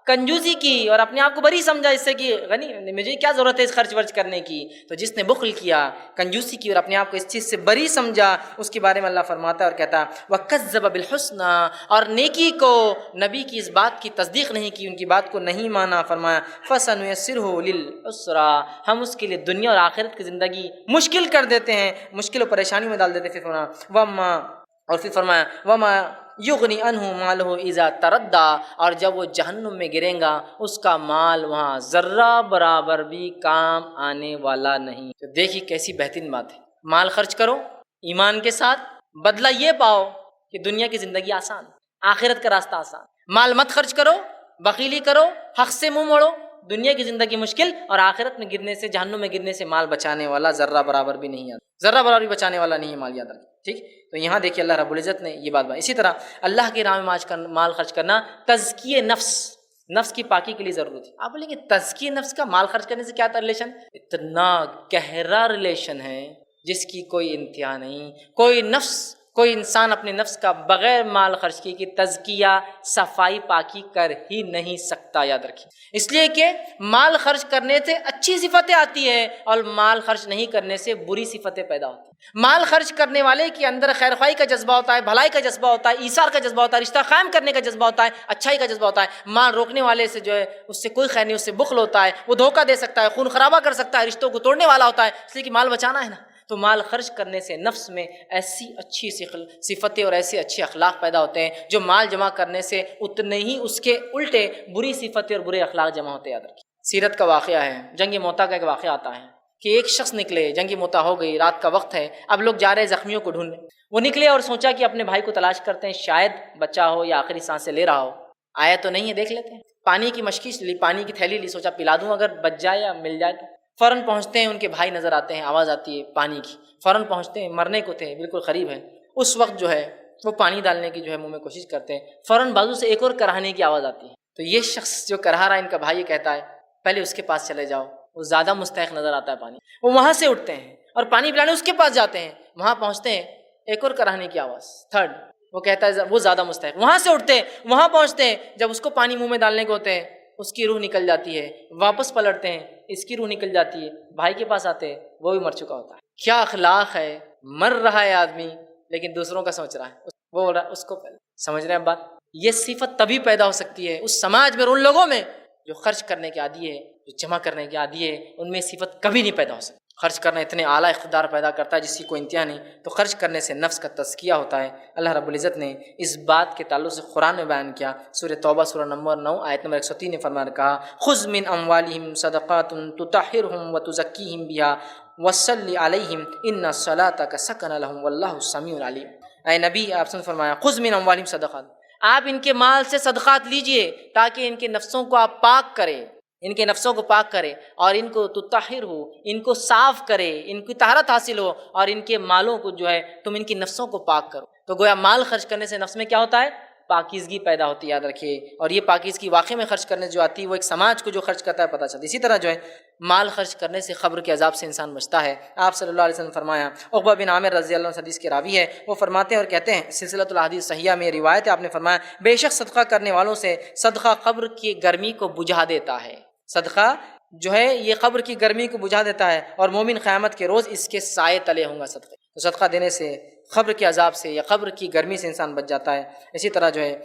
کنجوسی کی اور اپنے آپ کو بری سمجھا اس سے کہ غنی مجھے کیا ضرورت ہے اس خرچ ورچ کرنے کی، تو جس نے بخل کیا، کنجوسی کی اور اپنے آپ کو اس چیز سے بری سمجھا، اس کے بارے میں اللہ فرماتا ہے اور کہتا وَكَذَّبَ بِالْحُسْنَى، اور نیکی کو، نبی کی اس بات کی تصدیق نہیں کی، ان کی بات کو نہیں مانا، فرمایا فَسَنُيَسِّرُهُ لِلْعُسْرَى، ہم اس کے لیے دنیا اور آخرت کی زندگی مشکل کر دیتے ہیں، مشکل و پریشانی میں ڈال دیتے ہیں۔ پھر فرمایا وَمَا، اور پھر فرمایا وَمَا یغنی عنہ مالہ اذا تردی، اور جب وہ جہنم میں گریں گا اس کا مال وہاں ذرہ برابر بھی کام آنے والا نہیں۔ تو دیکھیے کیسی بہترین بات ہے، مال خرچ کرو ایمان کے ساتھ، بدلہ یہ پاؤ کہ دنیا کی زندگی آسان، آخرت کا راستہ آسان۔ مال مت خرچ کرو، بخیلی کرو، حق سے منہ موڑو، دنیا کی زندگی مشکل اور آخرت میں گرنے سے، جہنم میں گرنے سے مال بچانے والا ذرہ برابر بھی نہیں آتا، ذرہ برابر بھی بچانے والا نہیں ہے مال، یاد رکھیں۔ ٹھیک، تو یہاں دیکھیے اللہ رب العزت نے یہ بات بتائی۔ اسی طرح اللہ کی راہ میں مال خرچ کرنا تزکیہ نفس کی پاکی کے لیے ضرورت ہے۔ آپ بولیں گے تزکیہ نفس کا مال خرچ کرنے سے کیا ریلیشن؟ اتنا گہرا ریلیشن ہے جس کی کوئی انتہا نہیں۔ کوئی انسان اپنے نفس کا بغیر مال خرچ کی تزکیہ، صفائی پاکی کر ہی نہیں سکتا، یاد رکھیں۔ اس لیے کہ مال خرچ کرنے سے اچھی صفتیں آتی ہیں اور مال خرچ نہیں کرنے سے بری صفتیں پیدا ہوتی ہیں۔ مال خرچ کرنے والے کے اندر خیر خواہی کا جذبہ ہوتا ہے، بھلائی کا جذبہ ہوتا ہے، ایثار کا جذبہ ہوتا ہے، رشتہ قائم کرنے کا جذبہ ہوتا ہے، اچھائی کا جذبہ ہوتا ہے۔ مال روکنے والے سے جو ہے اس سے کوئی خیر نہیں، اس سے بخل ہوتا ہے، وہ دھوکہ دے سکتا ہے، خون خرابہ کر سکتا ہے، رشتوں کو توڑنے والا ہوتا ہے، اس لیے کہ مال بچانا ہے نا۔ تو مال خرچ کرنے سے نفس میں ایسی اچھی صفتیں اور ایسے اچھے اخلاق پیدا ہوتے ہیں جو مال جمع کرنے سے اتنے ہی اس کے الٹے بری صفتیں اور برے اخلاق جمع ہوتے ہیں، یاد رکھیں۔ سیرت کا واقعہ ہے، جنگ موتا کا ایک واقعہ آتا ہے کہ ایک شخص نکلے، جنگ موتا ہو گئی، رات کا وقت ہے، اب لوگ جا رہے ہیں زخمیوں کو ڈھونڈنے۔ وہ نکلے اور سوچا کہ اپنے بھائی کو تلاش کرتے ہیں، شاید بچہ ہو یا آخری سانسیں لے رہا ہو، آیا تو نہیں ہے، دیکھ لیتے ہیں۔ پانی کی مشکل لی، پانی کی تھیلی لی، سوچا پلا دوں اگر بچ جائے یا مل جائے تو۔ فوراً پہنچتے ہیں، ان کے بھائی نظر آتے ہیں، آواز آتی ہے پانی کی، فوراً پہنچتے ہیں، مرنے کو تھے، بالکل قریب ہے۔ اس وقت جو ہے وہ پانی ڈالنے کی جو ہے منہ میں کوشش کرتے ہیں، فوراً بازو سے ایک اور کراہنے کی آواز آتی ہے۔ تو یہ شخص جو کرا رہا ہے، ان کا بھائی، کہتا ہے پہلے اس کے پاس چلے جاؤ، وہ زیادہ مستحق نظر آتا ہے پانی۔ وہ وہاں سے اٹھتے ہیں اور پانی پلانے اس کے پاس جاتے ہیں، وہاں پہنچتے ہیں، ایک اور کراہنے کی آواز، تھرڈ، وہ کہتا ہے وہ زیادہ مستحق۔ وہاں سے اٹھتے ہیں، وہاں پہنچتے ہیں، جب اس کو پانی منہ میں ڈالنے کو ہوتے ہیں، اس کی روح نکل جاتی ہے، واپس پلٹتے ہیں، اس کی روح نکل جاتی ہے، بھائی کے پاس آتے ہیں، وہ بھی مر چکا ہوتا ہے۔ کیا اخلاق ہے، مر رہا ہے آدمی لیکن دوسروں کا سوچ رہا ہے، وہ ہو رہا ہے اس کو پہلے۔ سمجھ رہے ہیں بات؟ یہ صفت تبھی پیدا ہو سکتی ہے اس سماج میں اور ان لوگوں میں جو خرچ کرنے کے عادی ہے، جو جمع کرنے کے عادی ہے، ان میں صفت کبھی نہیں پیدا ہو سکتی۔ خرچ کرنا اتنے اعلیٰ اقتدار پیدا کرتا ہے جس کی کوئی انتہا نہیں۔ تو خرچ کرنے سے نفس کا تزکیہ ہوتا ہے۔ اللہ رب العزت نے اس بات کے تعلق سے قرآن میں بیان کیا، سورہ توبہ سورہ نمبر 9 آیت نمبر 103 نے فرمایا، کہا خذ من اموالہم صدقات تطہرہم وتزکیہم بہا وصلی علیہم ان صلاتک سکن لہم واللہ سمیع علیم۔ اے نبی آپ سے فرمایا خذ من اموالہم صدقات، آپ ان کے مال سے صدقات لیجئے تاکہ ان کے نفسوں کو آپ پاک کریں، ان کے نفسوں کو پاک کرے اور ان کو تطہر ہو، ان کو صاف کرے، ان کی طہارت حاصل ہو، اور ان کے مالوں کو جو ہے تم ان کی نفسوں کو پاک کرو۔ تو گویا مال خرچ کرنے سے نفس میں کیا ہوتا ہے؟ پاکیزگی پیدا ہوتی ہے، یاد رکھیے۔ اور یہ پاکیزگی واقعی میں خرچ کرنے جو آتی ہے وہ ایک سماج کو جو خرچ کرتا ہے پتہ چلتا ہے۔ اسی طرح جو ہے مال خرچ کرنے سے قبر کے عذاب سے انسان بچتا ہے۔ آپ صلی اللہ علیہ وسلم نے فرمایا، عقبہ بن عامر رضی اللہ عنہ حدیث کے راوی ہے، وہ فرماتے ہیں اور کہتے ہیں، سلسلۃ الحدیث صحیحہ میں روایت ہے، آپ نے فرمایا بے شک صدقہ کرنے والوں سے صدقہ قبر کی گرمی کو بجھا دیتا ہے۔ صدقہ جو ہے یہ قبر کی گرمی کو بجھا دیتا ہے، اور مومن قیامت کے روز اس کے سائے تلے ہوں گا صدقے۔ تو صدقہ دینے سے قبر کے عذاب سے یا قبر کی گرمی سے انسان بچ جاتا ہے۔ اسی طرح جو ہے